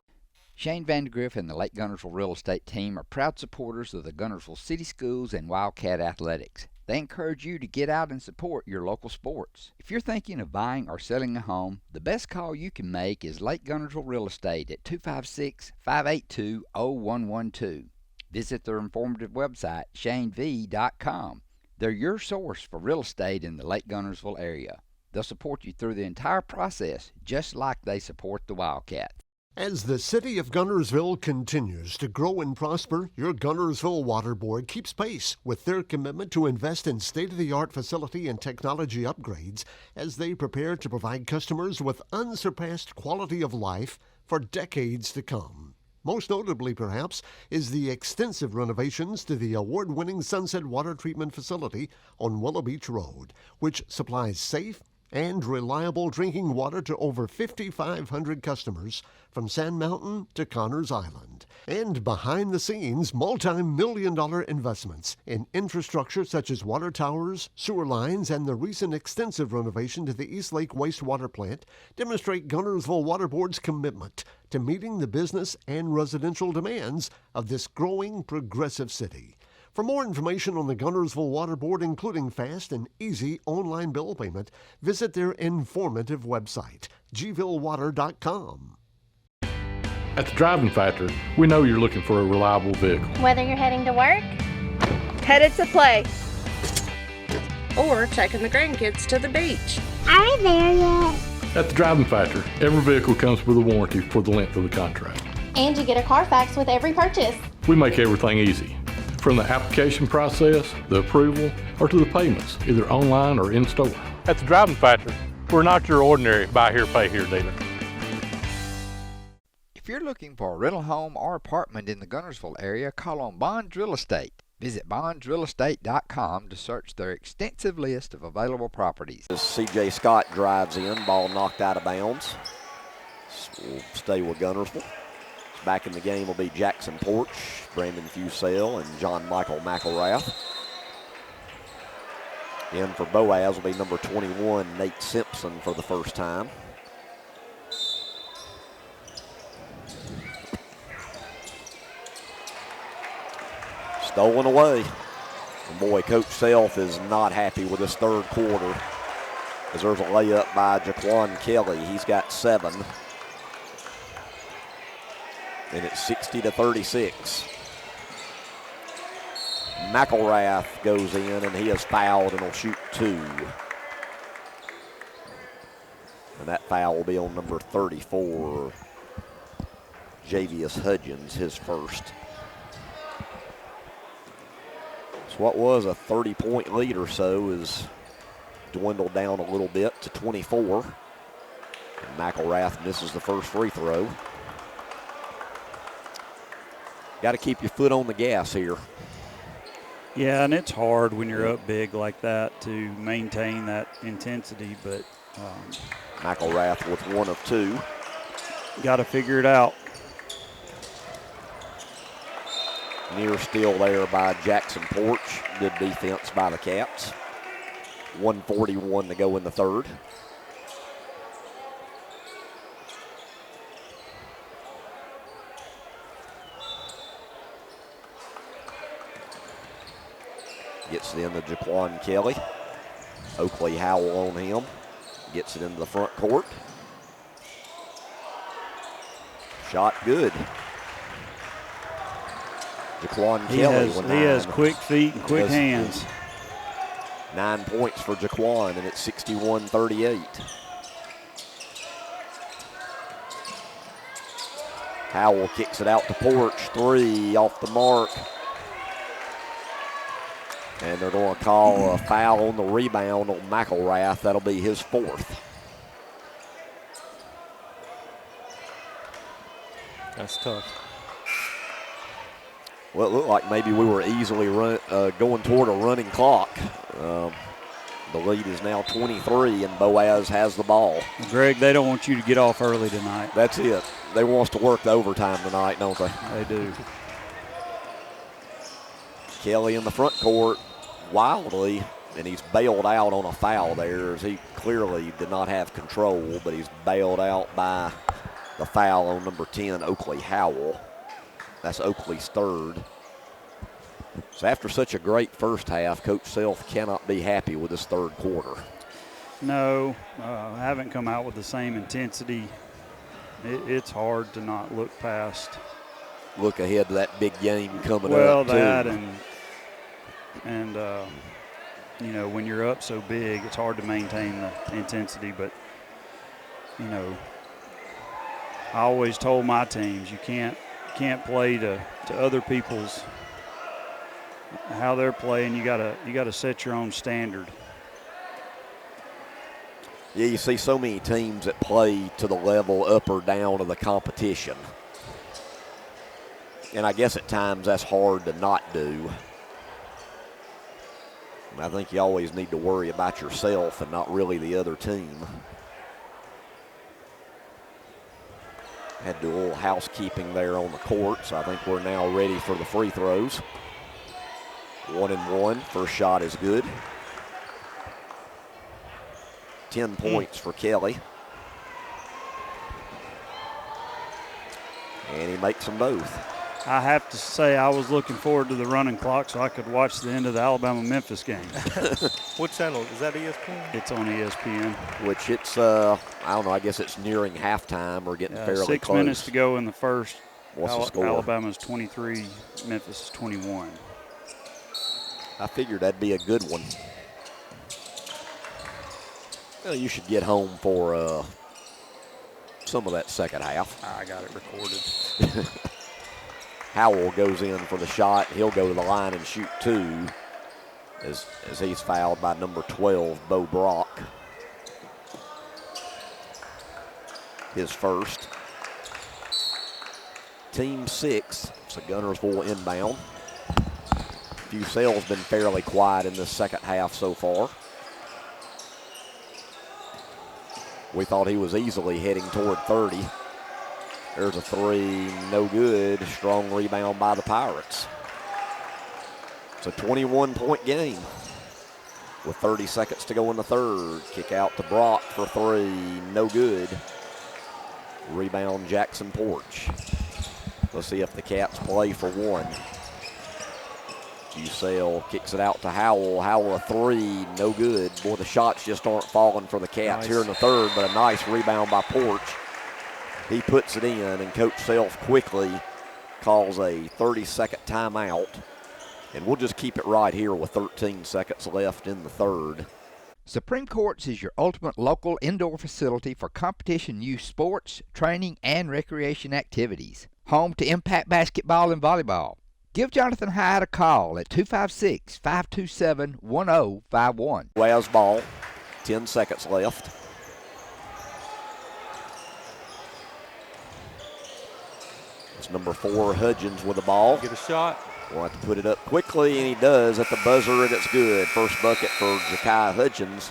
Shane Vandegrift and the Lake Guntersville Real Estate team are proud supporters of the Guntersville City Schools and Wildcat Athletics. They encourage you to get out and support your local sports. If you're thinking of buying or selling a home, the best call you can make is Lake Guntersville Real Estate at 256-582-0112. Visit their informative website, shanev.com. They're your source for real estate in the Lake Guntersville area. They'll support you through the entire process, just like they support the Wildcats. As the city of Guntersville continues to grow and prosper, your Guntersville Water Board keeps pace with their commitment to invest in state-of-the-art facility and technology upgrades as they prepare to provide customers with unsurpassed quality of life for decades to come. Most notably, perhaps, is the extensive renovations to the award-winning Sunset Water Treatment Facility on Willow Beach Road, which supplies safe and reliable drinking water to over 5,500 customers from Sand Mountain to Connors Island. And behind the scenes, multi-million-dollar investments in infrastructure such as water towers, sewer lines, and the recent extensive renovation to the East Lake wastewater plant demonstrate Guntersville Water Board's commitment to meeting the business and residential demands of this growing progressive city. For more information on the Guntersville Water Board, including fast and easy online bill payment, visit their informative website, gvillewater.com. At the Driving Factor, we know you're looking for a reliable vehicle. Whether you're heading to work, headed to play, or taking the grandkids to the beach. Are we there yet? At the Driving Factor, every vehicle comes with a warranty for the length of the contract. And you get a Carfax with every purchase. We make everything easy, from the application process, the approval, or to the payments, either online or in store. At the Driving Factor, we're not your ordinary buy here, pay here dealer. If you're looking for a rental home or apartment in the Guntersville area, call on Bonds Real Estate. Visit bondsrealestate.com to search their extensive list of available properties. As C.J. Scott drives in, ball knocked out of bounds. We'll stay with Guntersville. Back in the game will be Jackson Porch, Brandon Fusell, and John Michael McElrath. In for Boaz will be number 21, Nate Simpson, for the first time. Stolen away. And boy, Coach Self is not happy with this third quarter, as there's a layup by Jaquan Kelly. He's got 7. And it's 60-36. McElrath goes in, and he is fouled and will shoot 2. And that foul will be on number 34, Javius Hudgens, his first. So what was a 30-point lead or so is dwindled down a little bit to 24. And McElrath misses the first free throw. Got to keep your foot on the gas here. Yeah, and it's hard when you're up big like that to maintain that intensity, but McElrath with 1 of 2. Got to figure it out. Near steal there by Jackson Porch. Good defense by the Caps. 1:41 to go in the third. Gets it into Jaquan Kelly. Oakley Howell on him. Gets it into the front court. Shot good. Jaquan Kelly with 9. He has quick feet and quick hands. 9 points for Jaquan, and it's 61-38. Howell kicks it out to Porch. 3 off the mark. And they're going to call a foul on the rebound on McElrath. That'll be his 4th. That's tough. Well, it looked like maybe we were easily going toward a running clock. The lead is now 23, and Boaz has the ball. Greg, they don't want you to get off early tonight. That's it. They want us to work the overtime tonight, don't they? They do. Kelly in the front court wildly, and he's bailed out on a foul there, as he clearly did not have control, but he's bailed out by the foul on number 10, Oakley Howell. That's Oakley's 3rd. So after such a great first half, Coach Self cannot be happy with this third quarter. No, haven't come out with the same intensity. It's hard to not look past. Look ahead to that big game coming up. Well, that and you know, when you're up so big, it's hard to maintain the intensity. But you know, I always told my teams you can't play to other people's how they're playing. You gotta set your own standard. Yeah, you see so many teams that play to the level up or down of the competition. And I guess at times that's hard to not do. I think you always need to worry about yourself and not really the other team. Had to do a little housekeeping there on the court, so I think we're now ready for the free throws. 1 and 1. First shot is good. 10 points for Kelly. And he makes them both. I have to say I was looking forward to the running clock so I could watch the end of the Alabama-Memphis game. What channel? Is that ESPN? It's on ESPN. Which it's, I don't know, I guess it's nearing halftime or getting fairly 6 close. minutes to go in the first. What's the score? Alabama's 23, Memphis is 21. I figured that'd be a good one. Well, you should get home for some of that second half. I got it recorded. Howell goes in for the shot. He'll go to the line and shoot two as he's fouled by number 12, Bo Brock. His first. Team 6, so Guntersville inbound. Fusel's been fairly quiet in the second half so far. We thought he was easily heading toward 30. There's a three, no good. Strong rebound by the Pirates. It's a 21-point game with 30 seconds to go in the third. Kick out to Brock for three, no good. Rebound Jackson Porch. Let's see if the Cats play for one. Fusel kicks it out to Howell. Howell a three, no good. Boy, the shots just aren't falling for the Cats here in the third, but a nice rebound by Porch. He puts it in, and Coach Self quickly calls a 30-second timeout. And we'll just keep it right here with 13 seconds left in the third. Supreme Courts is your ultimate local indoor facility for competition youth sports, training, and recreation activities. Home to Impact Basketball and Volleyball. Give Jonathan Hyde a call at 256-527-1051. Boaz ball, 10 seconds left. It's number 4, Hudgens with the ball. Get a shot. We'll have to put it up quickly, and he does at the buzzer, and it's good. First bucket for Ja'Kai Hudgens.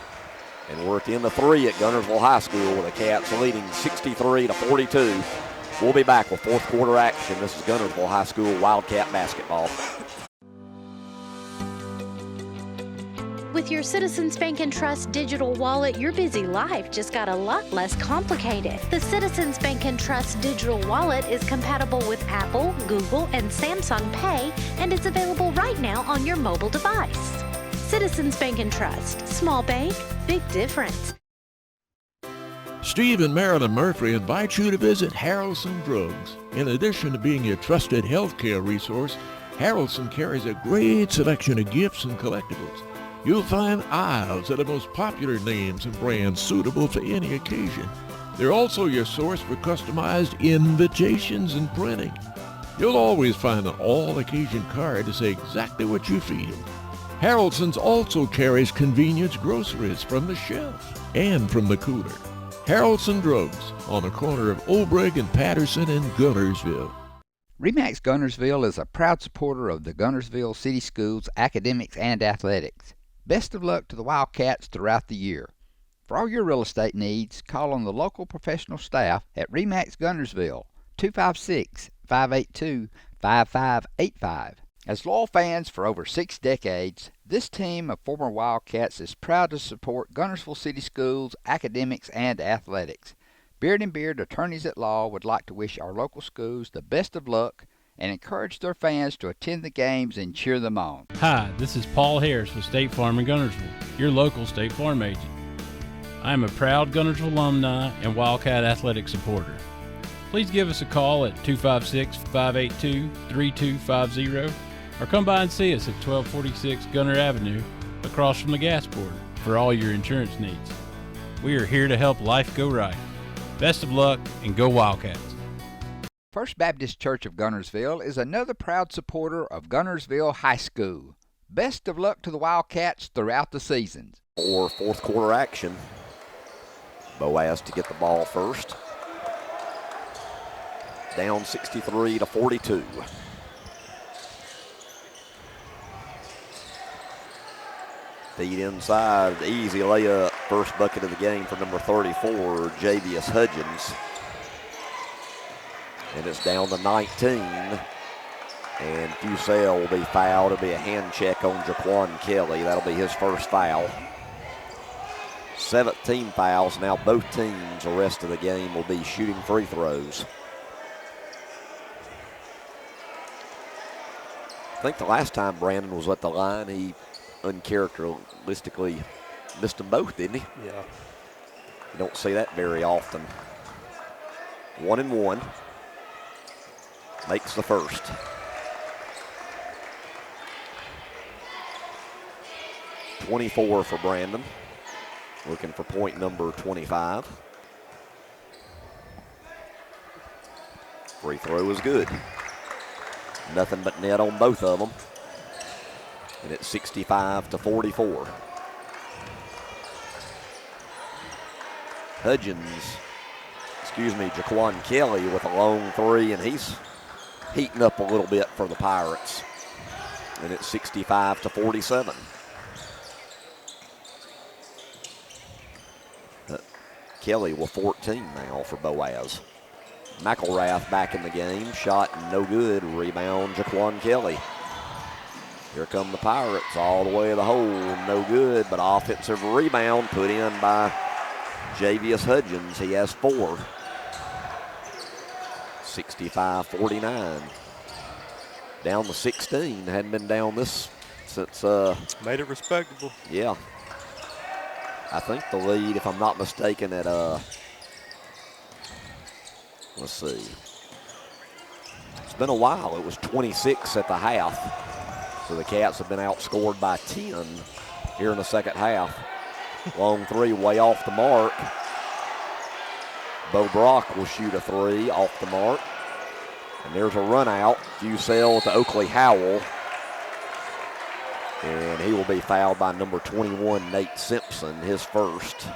And we're at the end of 3 at Guntersville High School with the Cats leading 63-42. We'll be back with fourth quarter action. This is Guntersville High School Wildcat basketball. With your Citizens Bank and Trust digital wallet, your busy life just got a lot less complicated. The Citizens Bank and Trust digital wallet is compatible with Apple, Google, and Samsung Pay, and it's available right now on your mobile device. Citizens Bank and Trust. Small bank, big difference. Steve and Marilyn Murphy invite you to visit Harrelson Drugs. In addition to being your trusted healthcare resource, Harrelson carries a great selection of gifts and collectibles. You'll find aisles of the most popular names and brands suitable for any occasion. They're also your source for customized invitations and printing. You'll always find an all-occasion card to say exactly what you feel. Harrelson's also carries convenience groceries from the shelf and from the cooler. Harrelson Drugs on the corner of Olbrich and Patterson in Guntersville. RE/MAX Guntersville is a proud supporter of the Guntersville City Schools academics and athletics. Best of luck to the Wildcats throughout the year. For all your real estate needs, call on the local professional staff at RE/MAX Guntersville, 256-582-5585. As loyal fans for over 6 decades, this team of former Wildcats is proud to support Guntersville City Schools academics and athletics. Beard & Beard Attorneys at Law would like to wish our local schools the best of luck and encourage their fans to attend the games and cheer them on. Hi, this is Paul Harris with State Farm in Guntersville, your local State Farm agent. I am a proud Guntersville alumni and Wildcat athletic supporter. Please give us a call at 256-582-3250 or come by and see us at 1246 Gunter Avenue across from the gas board for all your insurance needs. We are here to help life go right. Best of luck and go Wildcats. First Baptist Church of Guntersville is another proud supporter of Guntersville High School. Best of luck to the Wildcats throughout the seasons. Or fourth quarter action. Boaz to get the ball first. Down 63-42. Feed inside, easy layup. First bucket of the game for number 34, Javius Hudgens. And it's down to 19. And Fusel will be fouled. It'll be a hand check on Jaquan Kelly. That'll be his first foul. 17 fouls. Now both teams the rest of the game will be shooting free throws. think the last time Brandon was at the line, he uncharacteristically missed them both, didn't he? Yeah. You don't see that very often. 1-1. Makes the first. .24 for Brandon. Looking for point number 25. Free throw is good. Nothing but net on both of them. And it's 65-44. Jaquan Kelly with a long three, and he's heating up a little bit for the Pirates. And it's 65-47. Kelly with 14 now for Boaz. McElrath back in the game. Shot no good. Rebound Jaquan Kelly. Here come the Pirates all the way to the hole. No good, but offensive rebound put in by Javius Hudgens. He has 4. 65-49. Down to 16. Hadn't been down this since. Made it respectable. Yeah. I think the lead, if I'm not mistaken, at let's see. It's been a while. It was 26 at the half. So the Cats have been outscored by 10 here in the second half. Long three way off the mark. Bo Brock will shoot a three off the mark. And there's a run out. Fusell to Oakley Howell. And he will be fouled by number 21, Nate Simpson, his first.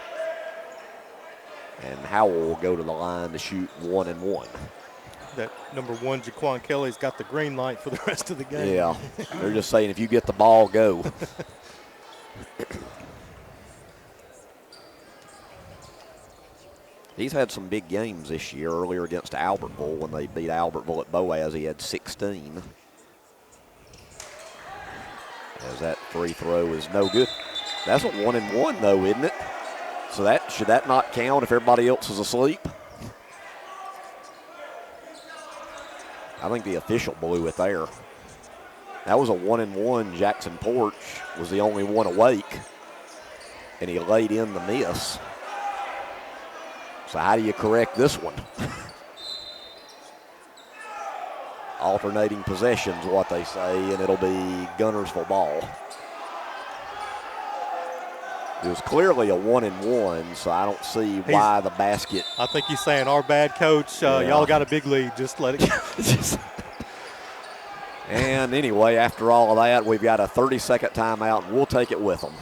And Howell will go to the line to shoot 1-1. That number 1, Jaquan Kelly's got the green light for the rest of the game. Yeah, they're just saying if you get the ball, go. He's had some big games this year. Earlier against Albertville, when they beat Albertville at Boaz, he had 16. As that free throw is no good. That's a 1-1 though, isn't it? So that should that not count if everybody else is asleep? I think the official blew it there. That was a 1-1. Jackson Porch was the only one awake, and he laid in the miss. So how do you correct this one? Alternating possessions, what they say, and it'll be Guntersville ball. It was clearly a 1-1, so I don't see why the basket. I think he's saying, our bad, coach. Y'all got a big lead. Just let it go. And anyway, after all of that, we've got a 30-second timeout, and we'll take it with them.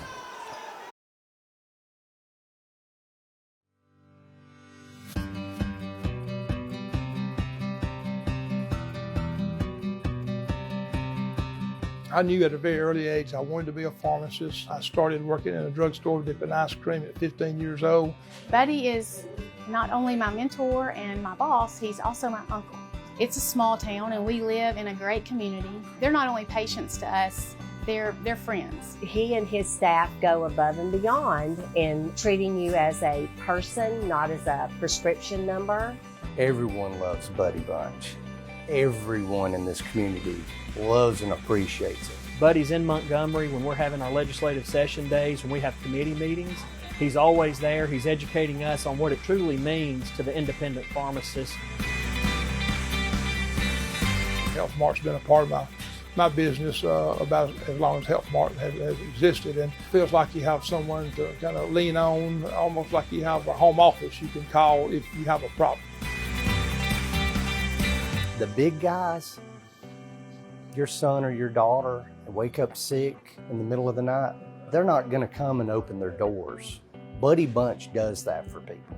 I knew at a very early age I wanted to be a pharmacist. I started working in a drugstore dipping ice cream at 15 years old. Buddy is not only my mentor and my boss, he's also my uncle. It's a small town and we live in a great community. They're not only patients to us, they're friends. He and his staff go above and beyond in treating you as a person, not as a prescription number. Everyone loves Buddy Bunch. Everyone in this community loves and appreciates it. Buddy's in Montgomery when we're having our legislative session days, when we have committee meetings. He's always there. He's educating us on what it truly means to the independent pharmacist. Health Mart's been a part of my business about as long as Health Mart has existed, and it feels like you have someone to kind of lean on, almost like you have a home office you can call if you have a problem. The big guys, your son or your daughter wake up sick in the middle of the night, they're not going to come and open their doors. Buddy Bunch does that for people.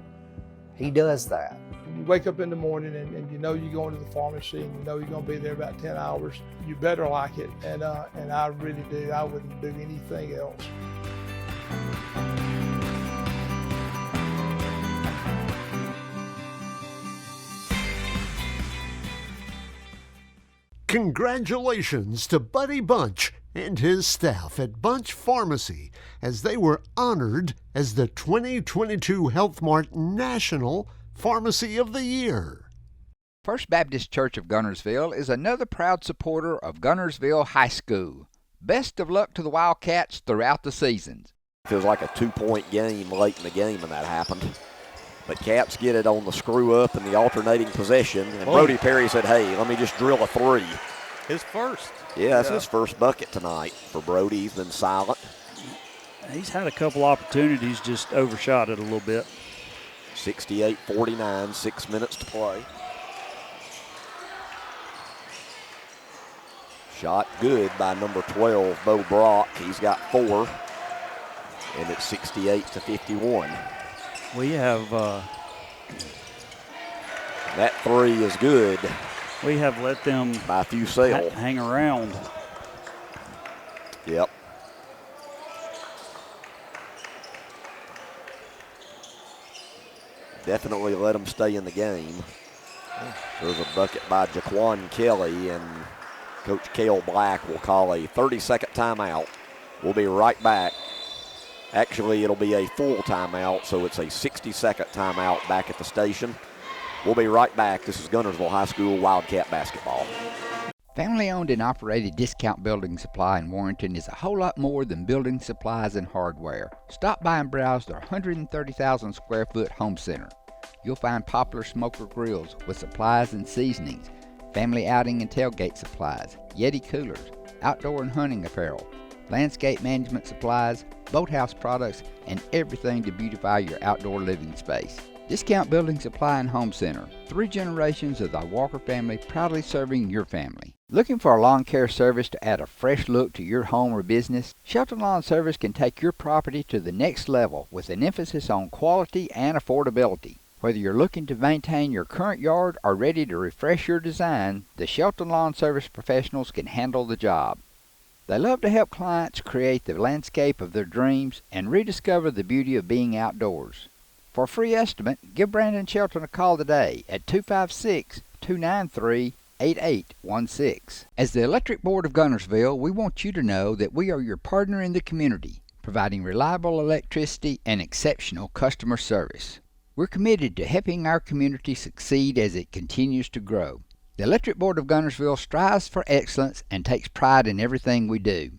He does that. You wake up in the morning and you know you're going to the pharmacy and you know you're going to be there about 10 hours. You better like it, and I really do. I wouldn't do anything else. Congratulations to Buddy Bunch and his staff at Bunch Pharmacy as they were honored as the 2022 Health Mart National Pharmacy of the Year. First Baptist Church of Guntersville is another proud supporter of Guntersville High School. Best of luck to the Wildcats throughout the seasons. Feels like a 2-point game late in the game when that happened. But Caps get it on the screw up and the alternating possession. And Brody Perry said, hey, let me just drill a three. His first. Yeah, that's his first bucket tonight for Brody. He's been silent. He's had a couple opportunities, just overshot it a little bit. 68-49, 6 minutes to play. Shot good by number 12, Bo Brock. He's got 4, and it's 68-51. We have that three is good. We have let them by Fusel hang around. Yep. Definitely let them stay in the game. There's a bucket by Jaquan Kelly, and Coach Cale Black will call a 30-second timeout. We'll be right back. Actually, it'll be a full timeout, so it's a 60-second timeout back at the station. We'll be right back. This is Guntersville High School Wildcat basketball. Family-owned and operated Discount Building Supply in Warrenton is a whole lot more than building supplies and hardware. Stop by and browse their 130,000 square foot home center. You'll find popular smoker grills with supplies and seasonings, family outing and tailgate supplies, Yeti coolers, outdoor and hunting apparel, landscape management supplies, boathouse products, and everything to beautify your outdoor living space. Discount Building Supply and Home Center. 3 generations of the Walker family proudly serving your family. Looking for a lawn care service to add a fresh look to your home or business? Shelton Lawn Service can take your property to the next level with an emphasis on quality and affordability. Whether you're looking to maintain your current yard or ready to refresh your design, the Shelton Lawn Service professionals can handle the job. They love to help clients create the landscape of their dreams and rediscover the beauty of being outdoors. For a free estimate, give Brandon Shelton a call today at 256-293-8816. As the Electric Board of Guntersville, we want you to know that we are your partner in the community, providing reliable electricity and exceptional customer service. We're committed to helping our community succeed as it continues to grow. The Electric Board of Guntersville strives for excellence and takes pride in everything we do.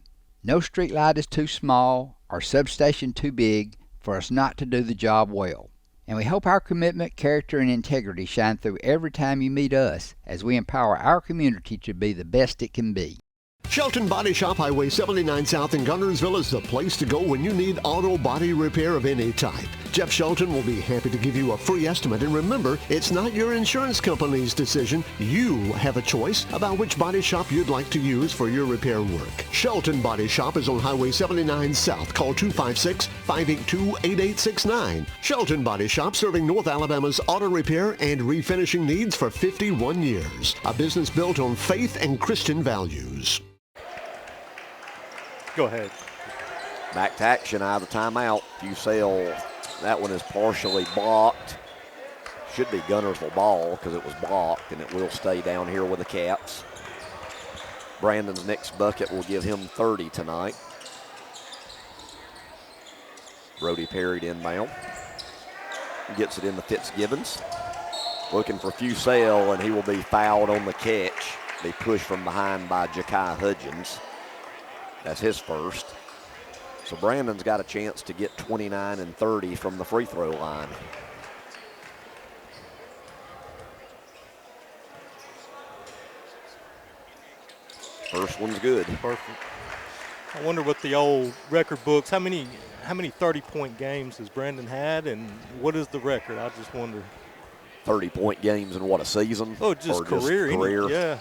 No street light is too small or substation too big for us not to do the job well. And we hope our commitment, character, and integrity shine through every time you meet us as we empower our community to be the best it can be. Shelton Body Shop, Highway 79 South in Guntersville is the place to go when you need auto body repair of any type. Jeff Shelton will be happy to give you a free estimate. And remember, it's not your insurance company's decision. You have a choice about which body shop you'd like to use for your repair work. Shelton Body Shop is on Highway 79 South. Call 256-582-8869. Shelton Body Shop, serving North Alabama's auto repair and refinishing needs for 51 years. A business built on faith and Christian values. Go ahead. Back to action out of the timeout. Fusel, that one is partially blocked. Should be Guntersville ball because it was blocked, and it will stay down here with the Caps. Brandon's next bucket will give him 30 tonight. Brody parried inbound. Gets it into Fitzgibbons. Looking for Fusel, and he will be fouled on the catch. Be pushed from behind by Ja'Kai Hudgens. That's his first. So Brandon's got a chance to get 29 and 30 from the free throw line. First one's good. Perfect. I wonder what the old record books, how many 30-point games has Brandon had, and what is the record? I just wonder. 30-point games in what, a season? Oh, just career. Yeah.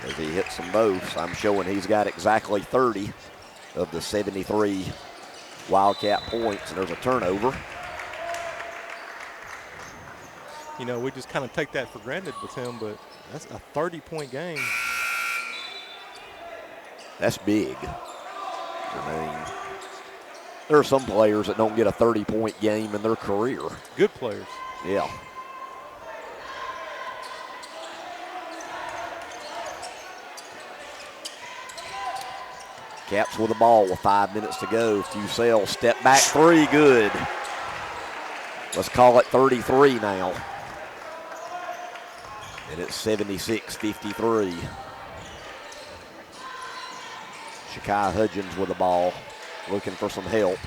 As he hits them both, I'm showing he's got exactly 30 of the 73 Wildcat points, and there's a turnover. You know, we just kind of take that for granted with him, but that's a 30-point game. That's big. I mean, there are some players that don't get a 30-point game in their career. Good players. Yeah. Caps with the ball with 5 minutes to go. Fusel, step back three, good. Let's call it 33 now. And it's 76-53. Shakai Hudgens with the ball, looking for some help.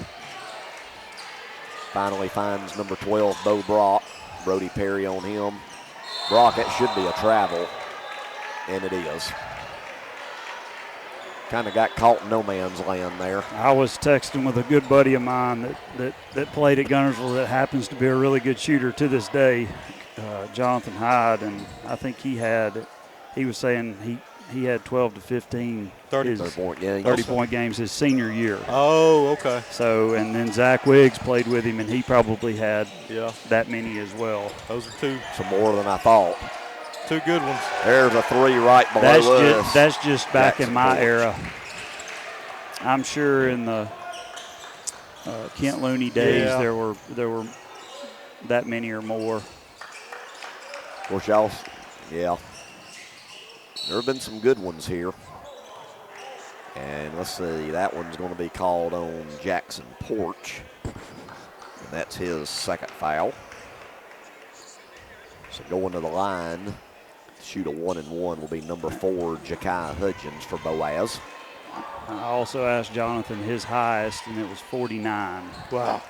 Finally finds number 12, Bo Brock. Brody Perry on him. Brock, it should be a travel, and it is. Kind of got caught in no man's land there. I was texting with a good buddy of mine that played at Guntersville that happens to be a really good shooter to this day, Jonathan Hyde, and I think he was saying he had 12 to 15 30-point games his senior year. Oh, okay. So, and then Zach Wiggs played with him, and he probably had that many as well. Those are two. Some more than I thought. Two good ones. There's a three right below us. That's just back Jackson in my Porch. era. I'm sure in the Kent Looney days there were that many or more. Of course, y'all, there have been some good ones here. And let's see, that one's going to be called on Jackson Porch. And that's his second foul. So going to the line, to shoot a 1-and-1 will be number 4, Jakai Hudgens for Boaz. I also asked Jonathan his highest, and it was 49. Wow.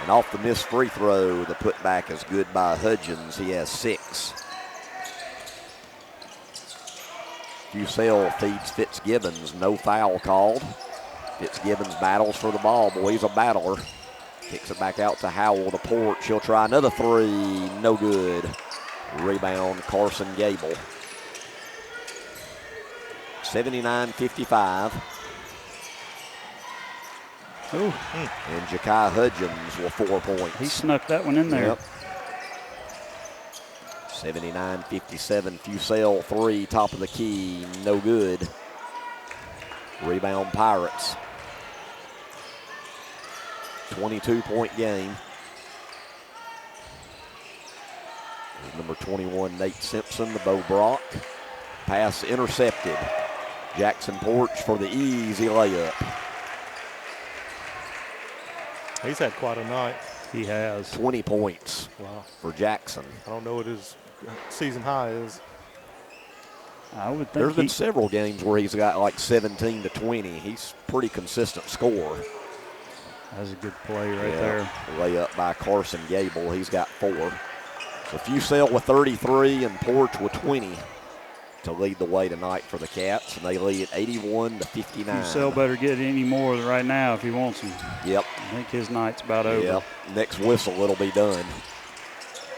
And off the missed free throw, the putback is good by Hudgens. He has 6. Fusell feeds Fitzgibbons. No foul called. Fitzgibbons battles for the ball. Boy, he's a battler. Kicks it back out to Howell, the Porch. He'll try another three. No good. Rebound, Carson Gable. 79-55. Ooh. And Jakai Hudgens with 4 points. He snuck that one in there. Yep. 79-57. Fusell 3, top of the key. No good. Rebound Pirates. 22-point game. There's number 21, Nate Simpson, the Bo Brock. Pass intercepted. Jackson Porch for the easy layup. He's had quite a night. He has. 20 points for Jackson. I don't know what his season high is. I would think There's been several games where he's got like 17 to 20. He's pretty consistent scorer. That's a good play right there. Layup by Carson Gable. He's got 4. So Fusell with 33 and Porch with 20 to lead the way tonight for the Cats, and they lead 81-59. Fusell better get any more right now if he wants them. Yep. I think his night's about over. Yep. Next whistle, it'll be done.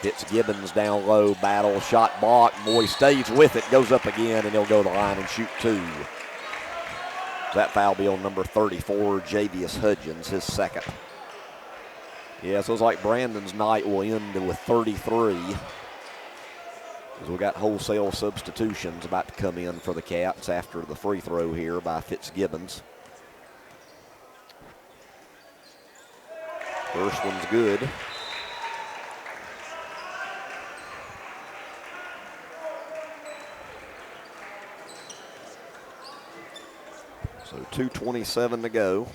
Fitzgibbons down low, battle, shot blocked. Boy stays with it, goes up again, and he'll go to the line and shoot 2. That foul be on number 34, Javius Hudgens, his second. Yeah, so it's like Brandon's night will end with 33. As we got wholesale substitutions about to come in for the Cats after the free throw here by Fitzgibbons. First one's good. So 2:27 to go.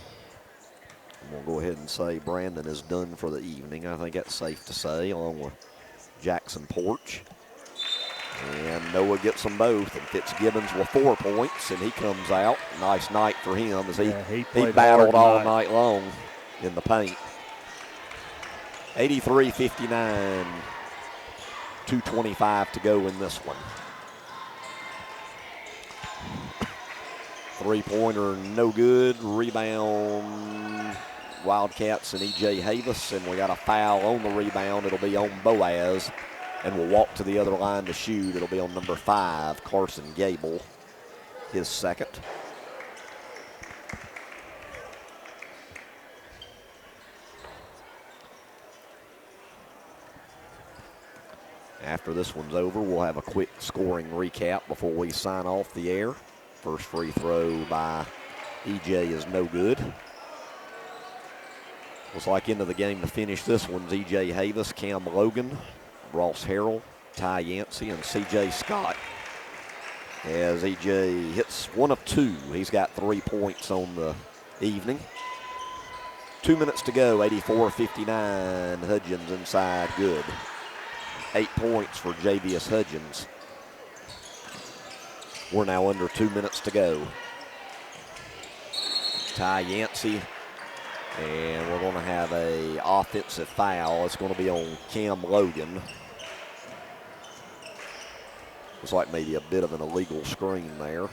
We'll go ahead and say Brandon is done for the evening. I think that's safe to say, along with Jackson Porch. And Noah gets them both, and Fitzgibbons with 4 points, and he comes out. Nice night for him as he battled all night long in the paint. 83-59, 2:25 to go in this one. Three-pointer, no good. Rebound, Wildcats and E.J. Havis, and we got a foul on the rebound. It'll be on Boaz, and we'll walk to the other line to shoot. It'll be on number 5, Carson Gable, his second. After this one's over, we'll have a quick scoring recap before we sign off the air. First free throw by E.J. is no good. Looks like into the game to finish this one's E.J. Havis, Cam Logan, Ross Harrell, Ty Yancey, and C.J. Scott. As E.J. hits 1 of 2. He's got 3 points on the evening. 2 minutes to go, 84-59. Hudgens inside, good. 8 points for Javius Hudgens. We're now under 2 minutes to go. Ty Yancey, and we're going to have a offensive foul. It's going to be on Cam Logan. Looks like maybe a bit of an illegal screen there. A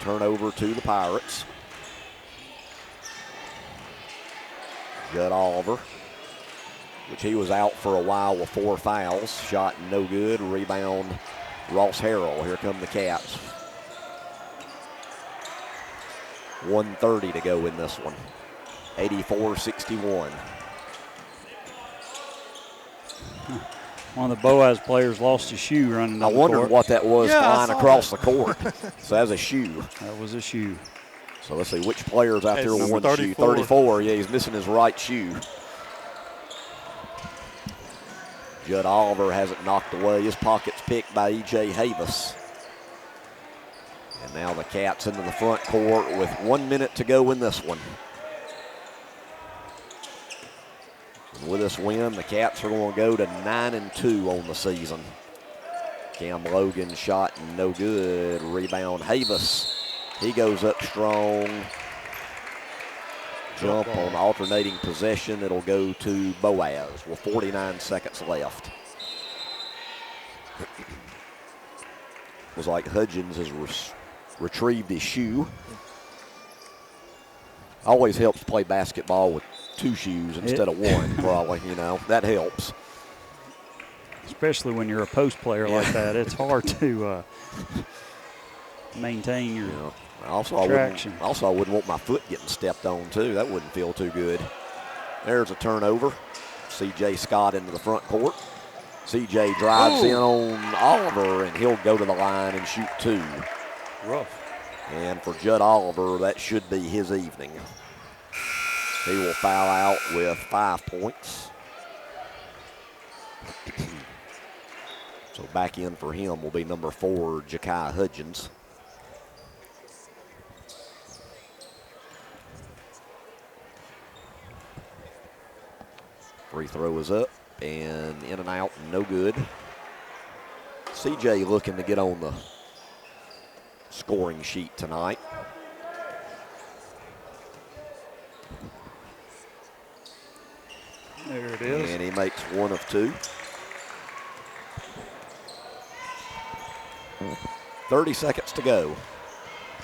turnover to the Pirates. Judd Oliver, which he was out for a while with 4 fouls. Shot no good. Rebound Ross Harrell. Here come the Cats. 1:30 to go in this one. 84-61. One of the Boaz players lost his shoe running down I the wondered court. what that was flying across the court. So that was a shoe. That was a shoe. So let's see which player's out there with one 34. shoe. 34. Yeah, he's missing his right shoe. Judd Oliver has it knocked away. His pocket's picked by E.J. Havis. And now the Cats into the front court with 1 minute to go in this one. And with this win, the Cats are going to go to 9-2 on the season. Cam Logan shot no good. Rebound Havis. He goes up strong. Jump on alternating possession. It'll go to Boaz with 49 seconds left. Was like Hudgens has retrieved his shoe. Always helps to play basketball with 2 shoes instead of 1, probably, you know. That helps. Especially when you're a post player like that. It's hard to maintain your traction. I wouldn't want my foot getting stepped on, too. That wouldn't feel too good. There's a turnover. C.J. Scott into the front court. C.J. drives in on Oliver, and he'll go to the line and shoot 2. Rough. And for Judd Oliver, that should be his evening. He will foul out with 5 points. So back in for him will be number 4, Ja'Kai Hudgens. Free throw is up and in and out, no good. CJ looking to get on the scoring sheet tonight. There it is. And he makes 1 of 2. 30 seconds to go.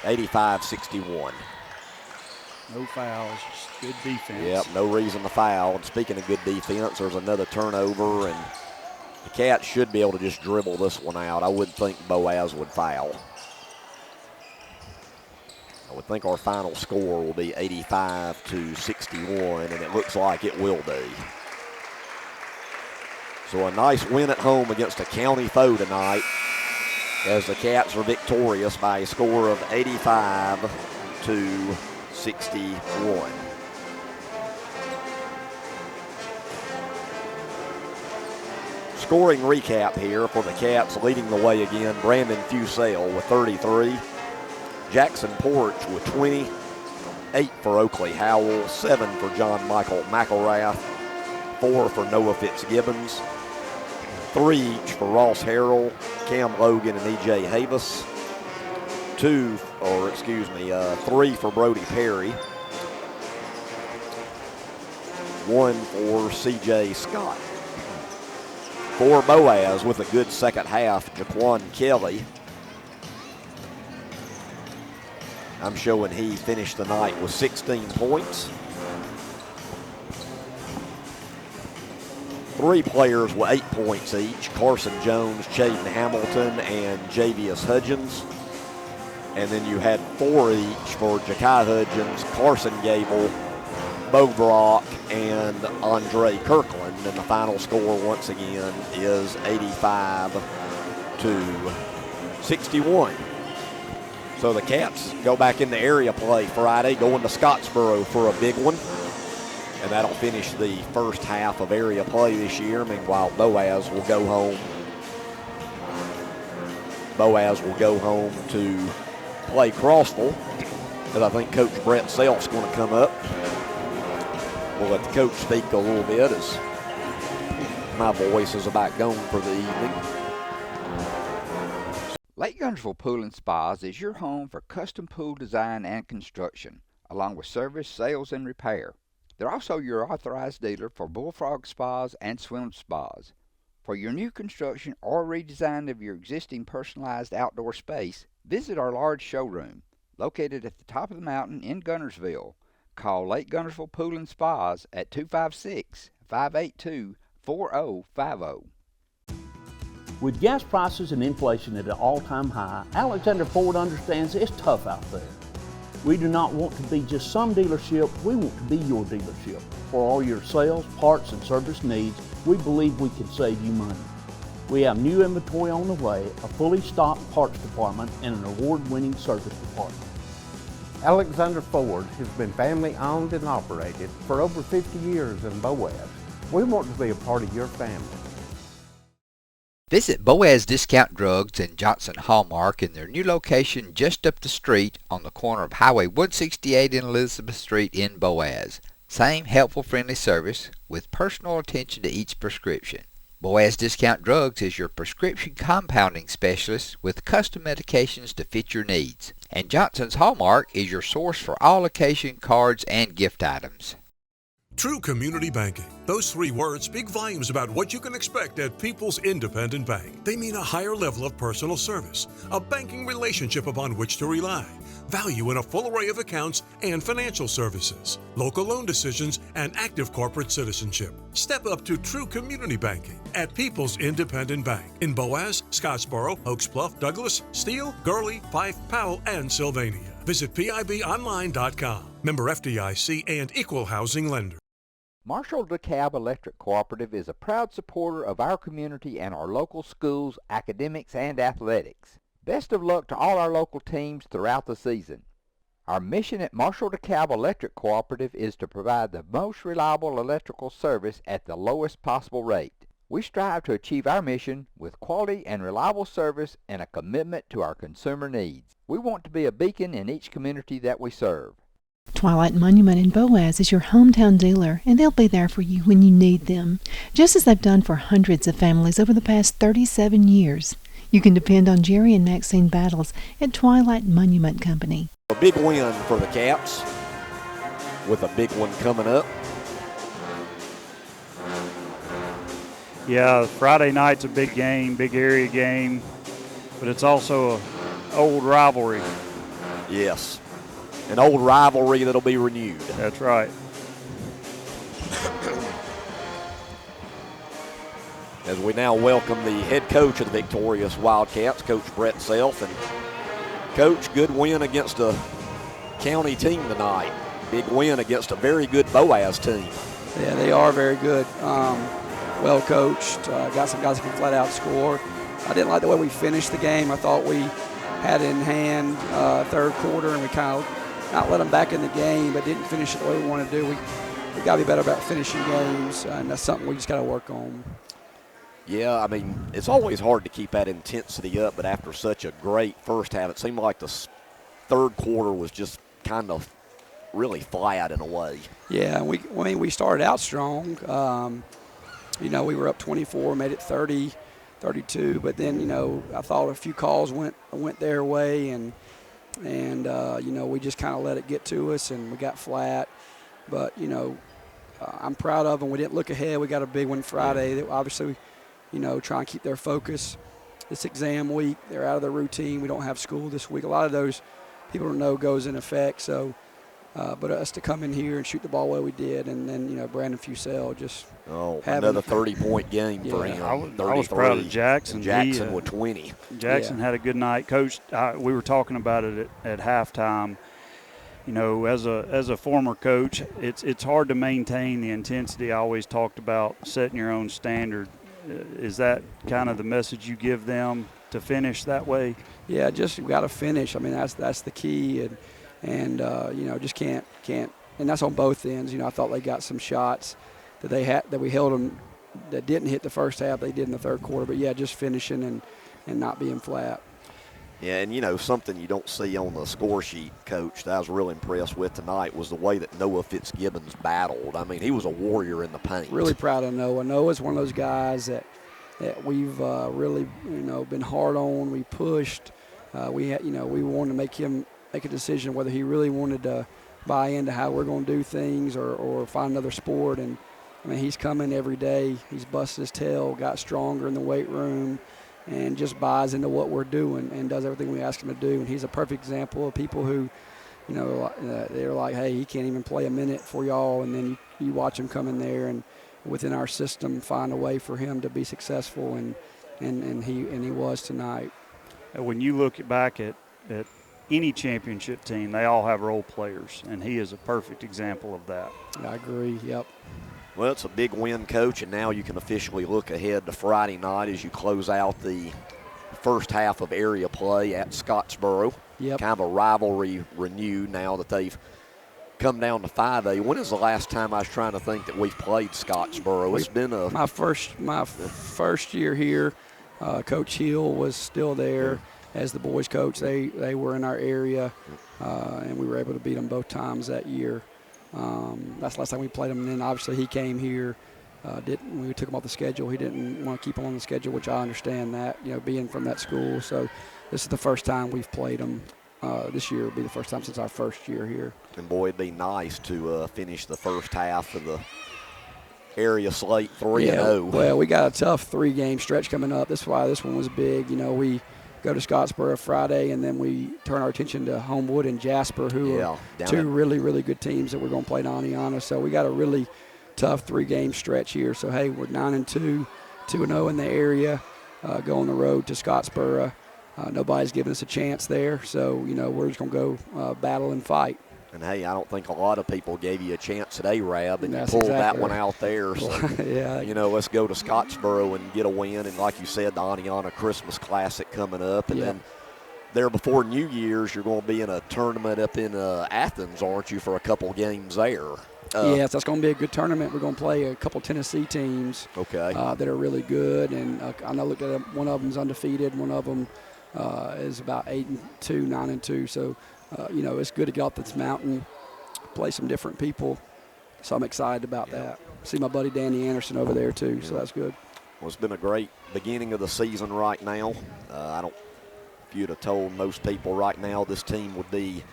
85-61. No fouls, just good defense. Yep, no reason to foul. And speaking of good defense, there's another turnover, and the Cats should be able to just dribble this one out. I wouldn't think Boaz would foul. I would think our final score will be 85-61, and it looks like it will be. So a nice win at home against a county foe tonight, as the Cats are victorious by a score of 85-61. Scoring recap here for the Cats, leading the way again, Brandon Fusell with 33. Jackson Porch with 20. 8 for Oakley Howell. 7 for John Michael McElrath. 4 for Noah Fitzgibbons. 3 each for Ross Harrell, Cam Logan, and E.J. Havis. 3 for Brody Perry. 1 for C.J. Scott. For Boaz with a good second half, Jaquan Kelly. I'm showing he finished the night with 16 points. 3 players with 8 points each, Carson Jones, Chaden Hamilton, and Javius Hudgens. And then you had 4 each for Ja'Kai Hudgens, Carson Gable, Bo Brock, and Andre Kirkland. And the final score, once again, is 85-61. So the Cats go back into area play Friday, going to Scottsboro for a big one. And that'll finish the first half of area play this year. Meanwhile, Boaz will go home. Boaz will go home to play Crossville, because I think Coach Brett Self's going to come up. We'll let the coach speak a little bit as my voice is about gone for the evening. Lake Guntersville Pool and Spas is your home for custom pool design and construction, along with service, sales, and repair. They're also your authorized dealer for bullfrog spas and swim spas. For your new construction or redesign of your existing personalized outdoor space, visit our large showroom, located at the top of the mountain in Guntersville. Call Lake Guntersville Pool and Spas at 256-582-4050. With gas prices and inflation at an all-time high, Alexander Ford understands it's tough out there. We do not want to be just some dealership, we want to be your dealership. For all your sales, parts, and service needs, we believe we can save you money. We have new inventory on the way, a fully stocked parts department, and an award-winning service department. Alexander Ford has been family owned and operated for over 50 years in Boaz. We want to be a part of your family. Visit Boaz Discount Drugs and Johnson Hallmark in their new location just up the street on the corner of Highway 168 and Elizabeth Street in Boaz. Same helpful, friendly service with personal attention to each prescription. Boaz Discount Drugs is your prescription compounding specialist with custom medications to fit your needs. And Johnson's Hallmark is your source for all occasion cards and gift items. True community banking. Those three words speak volumes about what you can expect at People's Independent Bank. They mean a higher level of personal service, a banking relationship upon which to rely, value in a full array of accounts and financial services, local loan decisions, and active corporate citizenship. Step up to true community banking at People's Independent Bank in Boaz, Scottsboro, Oaks Bluff, Douglas, Steele, Gurley, Fife, Powell, and Sylvania. Visit PIBOnline.com. Member FDIC and Equal Housing Lender. Marshall DeKalb Electric Cooperative is a proud supporter of our community and our local schools, academics, and athletics. Best of luck to all our local teams throughout the season. Our mission at Marshall DeKalb Electric Cooperative is to provide the most reliable electrical service at the lowest possible rate. We strive to achieve our mission with quality and reliable service and a commitment to our consumer needs. We want to be a beacon in each community that we serve. Twilight Monument in Boaz is your hometown dealer, and they'll be there for you when you need them, just as they've done for hundreds of families over the past 37 years. You can depend on Jerry and Maxine Battles at Twilight Monument Company. A big win for the Caps, with a big one coming up. Yeah, Friday night's a big game, big area game, but it's also an old rivalry. Yes. An old rivalry that'll be renewed. That's right. As we now welcome the head coach of the victorious Wildcats, Coach Brett Self. And Coach, good win against a county team tonight. Big win against a very good Boaz team. Yeah, they are very good. Well coached. Got some guys who can flat out score. I didn't like the way we finished the game. I thought we had it in hand third quarter, and we kind of not let them back in the game, but didn't finish it the way we wanted to do. We got to be better about finishing games, and that's something we just got to work on. Yeah, I mean, it's always hard to keep that intensity up, but after such a great first half, it seemed like the third quarter was just kind of really flat in a way. Yeah, we started out strong. We were up 24, made it 30, 32, but then, I thought a few calls went their way, and we just kind of let it get to us, and we got flat. But, I'm proud of them. We didn't look ahead. We got a big one Friday. They obviously, try and keep their focus. This exam week, they're out of their routine. We don't have school this week. A lot of those people don't know goes in effect. So, but us to come in here and shoot the ball the way we did, and then, Brandon Fusell just another 30-point game for him. I was proud of Jackson. Jackson with 20. Jackson had a good night. Coach, we were talking about it at halftime. As a former coach, it's hard to maintain the intensity. I always talked about setting your own standard. Is that kind of the message you give them to finish that way? Yeah, just got to finish. I mean, that's the key, and just can't. And that's on both ends. I thought they got some shots that we held them that didn't hit the first half. They did in the third quarter. But yeah, just finishing and not being flat. Yeah, and you know, something you don't see on the score sheet, Coach, that I was real impressed with tonight was the way that Noah Fitzgibbons battled. I mean, he was a warrior in the paint. Really proud of Noah. Noah's one of those guys that we've really, been hard on. We pushed. We wanted to make him make a decision whether he really wanted to buy into how we're going to do things or find another sport. And, I mean, he's coming every day. He's busted his tail, got stronger in the weight room, and just buys into what we're doing and does everything we ask him to do. And he's a perfect example of people who, they're like, hey, he can't even play a minute for y'all. And then you watch him come in there and within our system find a way for him to be successful, and he was tonight. When you look back at any championship team, they all have role players, and he is a perfect example of that. I agree, yep. Well, it's a big win, Coach, and now you can officially look ahead to Friday night as you close out the first half of area play at Scottsboro. Yep. Kind of a rivalry renewed now that they've come down to 5A. When is the last time I was trying to think that we've played Scottsboro? It's been my first year here. Coach Hill was still there as the boys coach. They were in our area, and we were able to beat them both times that year. That's the last time we played him. And then obviously he came here. We took him off the schedule. He didn't want to keep him on the schedule, which I understand that, being from that school. So this is the first time we've played him. This year will be the first time since our first year here. And boy, it'd be nice to finish the first half of the area slate 3-0. Well, we got a tough 3-game stretch coming up. That's why this one was big. We go to Scottsboro Friday, and then we turn our attention to Homewood and Jasper, who are two really, really good teams that we're going to play Naniana. So we got a really tough 3-game stretch here. So, hey, we're 9-2, 2-0 in the area, go on the road to Scottsboro. Nobody's giving us a chance there. So, we're just going to go battle and fight. And, hey, I don't think a lot of people gave you a chance today, Rab, and That's you pulled exactly that one out there. So, let's go to Scottsboro and get a win. And like you said, the Aniana Christmas Classic coming up. And then there before New Year's, you're going to be in a tournament up in Athens, aren't you, for a couple games there? Yes, that's going to be a good tournament. We're going to play a couple Tennessee teams that are really good. And I looked at one of them's undefeated. One of them is about 8-2, 9-2. So, it's good to get off this mountain, play some different people. So I'm excited about that. See my buddy Danny Anderson over there too, so that's good. Well, it's been a great beginning of the season right now. If you'd have told most people right now this team would be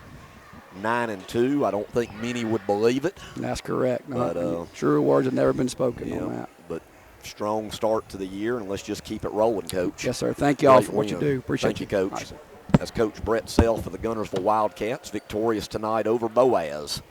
9-2, I don't think many would believe it. That's correct. But truer words have never been spoken on that. But strong start to the year, and let's just keep it rolling, Coach. Yes, sir. Thank you all for what you do. Appreciate you. Thank you, Coach. That's Coach Brett Self of the Guntersville Wildcats, victorious tonight over Boaz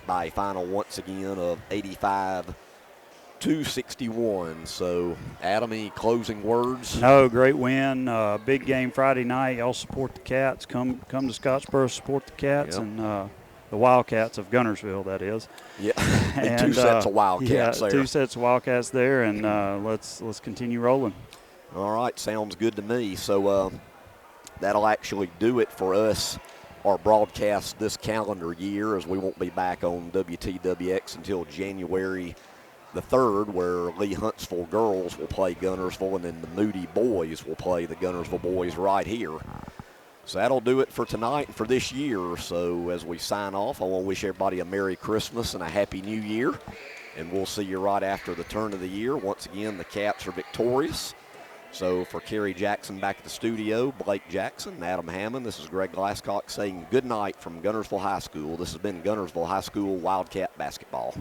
by a final once again of 85-61. So, Adam, any closing words? No, great win. Big game Friday night. Y'all support the Cats. Come to Scottsboro, support the Cats, and the Wildcats of Guntersville, that is. Yeah, and 2 sets of Wildcats there. 2 sets of Wildcats there, and let's continue rolling. All right, sounds good to me. So that'll actually do it for us, our broadcast this calendar year, as we won't be back on WTWX until January the 3rd, where Lee Huntsville girls will play Guntersville, and then the Moody boys will play the Guntersville boys right here. So that'll do it for tonight and for this year. So as we sign off, I want to wish everybody a Merry Christmas and a Happy New Year. And we'll see you right after the turn of the year. Once again, the Cats are victorious. So for Kerry Jackson back at the studio, Blake Jackson, Adam Hammond, this is Greg Glasscock saying good night from Guntersville High School. This has been Guntersville High School Wildcat Basketball.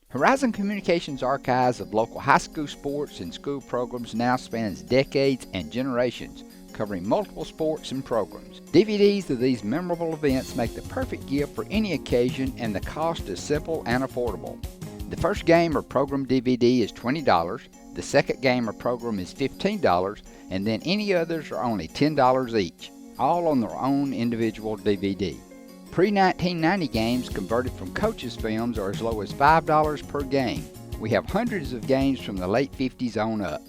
Horizon Communications' archives of local high school sports and school programs now spans decades and generations, covering multiple sports and programs. DVDs of these memorable events make the perfect gift for any occasion, and the cost is simple and affordable. The first game or program DVD is $20, the second game or program is $15, and then any others are only $10 each, all on their own individual DVD. Pre-1990 games converted from coaches' films are as low as $5 per game. We have hundreds of games from the late 50s on up.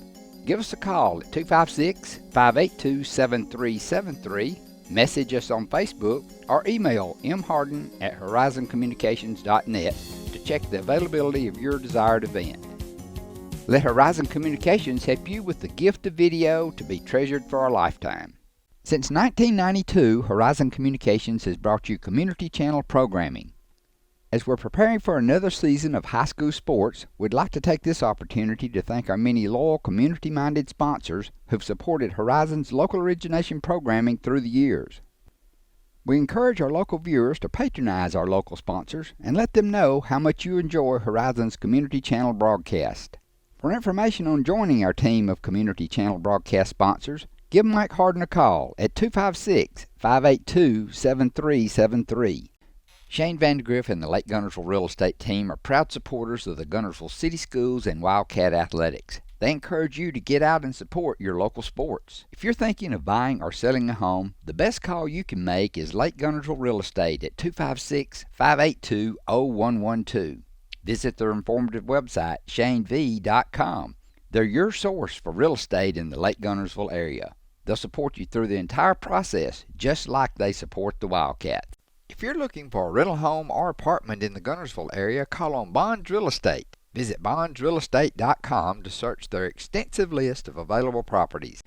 Give us a call at 256-582-7373, message us on Facebook, or email mharden@horizoncommunications.net to check the availability of your desired event. Let Horizon Communications help you with the gift of video to be treasured for a lifetime. Since 1992, Horizon Communications has brought you community channel programming. As we're preparing for another season of high school sports, we'd like to take this opportunity to thank our many loyal community-minded sponsors who've supported Horizon's local origination programming through the years. We encourage our local viewers to patronize our local sponsors and let them know how much you enjoy Horizon's community channel broadcast. For information on joining our team of community channel broadcast sponsors, give Mike Harden a call at 256-582-7373. Shane Vandegrift and the Lake Guntersville Real Estate Team are proud supporters of the Guntersville City Schools and Wildcat Athletics. They encourage you to get out and support your local sports. If you're thinking of buying or selling a home, the best call you can make is Lake Guntersville Real Estate at 256-582-0112. Visit their informative website, shanev.com. They're your source for real estate in the Lake Guntersville area. They'll support you through the entire process, just like they support the Wildcat. If you're looking for a rental home or apartment in the Guntersville area, call on Bonds Real Estate. Visit bondsrealestate.com to search their extensive list of available properties.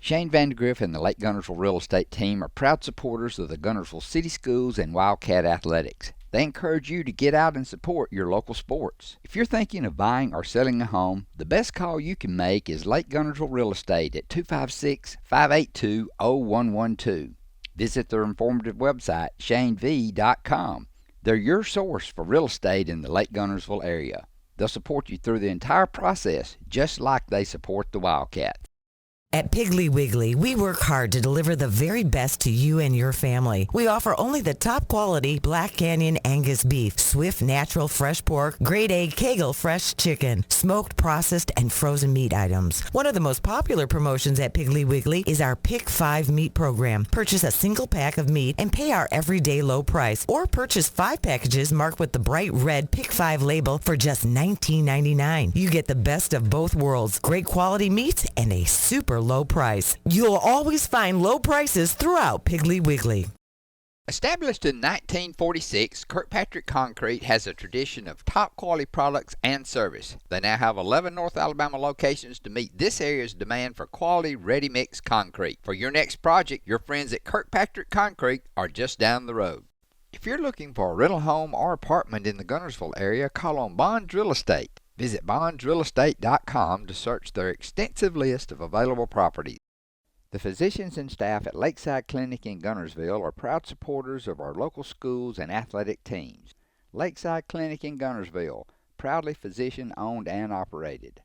Shane Vandegrift and the Lake Guntersville Real Estate Team are proud supporters of the Guntersville City Schools and Wildcat Athletics. They encourage you to get out and support your local sports. If you're thinking of buying or selling a home, the best call you can make is Lake Guntersville Real Estate at 256-582-0112. Visit their informative website, shanev.com. They're your source for real estate in the Lake Guntersville area. They'll support you through the entire process, just like they support the Wildcat. At Piggly Wiggly, we work hard to deliver the very best to you and your family. We offer only the top quality Black Canyon Angus beef, Swift natural fresh pork, grade A Kegel fresh chicken, smoked, processed, and frozen meat items. One of the most popular promotions at Piggly Wiggly is our Pick 5 meat program. Purchase a single pack of meat and pay our everyday low price, or purchase 5 packages marked with the bright red Pick 5 label for just $19.99. You get the best of both worlds, great quality meats and a super low price. You'll always find low prices throughout Piggly Wiggly. Established in 1946, Kirkpatrick Concrete has a tradition of top quality products and service. They now have 11 North Alabama locations to meet this area's demand for quality ready-mix concrete. For your next project, your friends at Kirkpatrick Concrete are just down the road. If you're looking for a rental home or apartment in the Guntersville area, call on Bonds Real Estate. Visit bondsrealestate.com to search their extensive list of available properties. The physicians and staff at Lakeside Clinic in Guntersville are proud supporters of our local schools and athletic teams. Lakeside Clinic in Guntersville, proudly physician-owned and operated.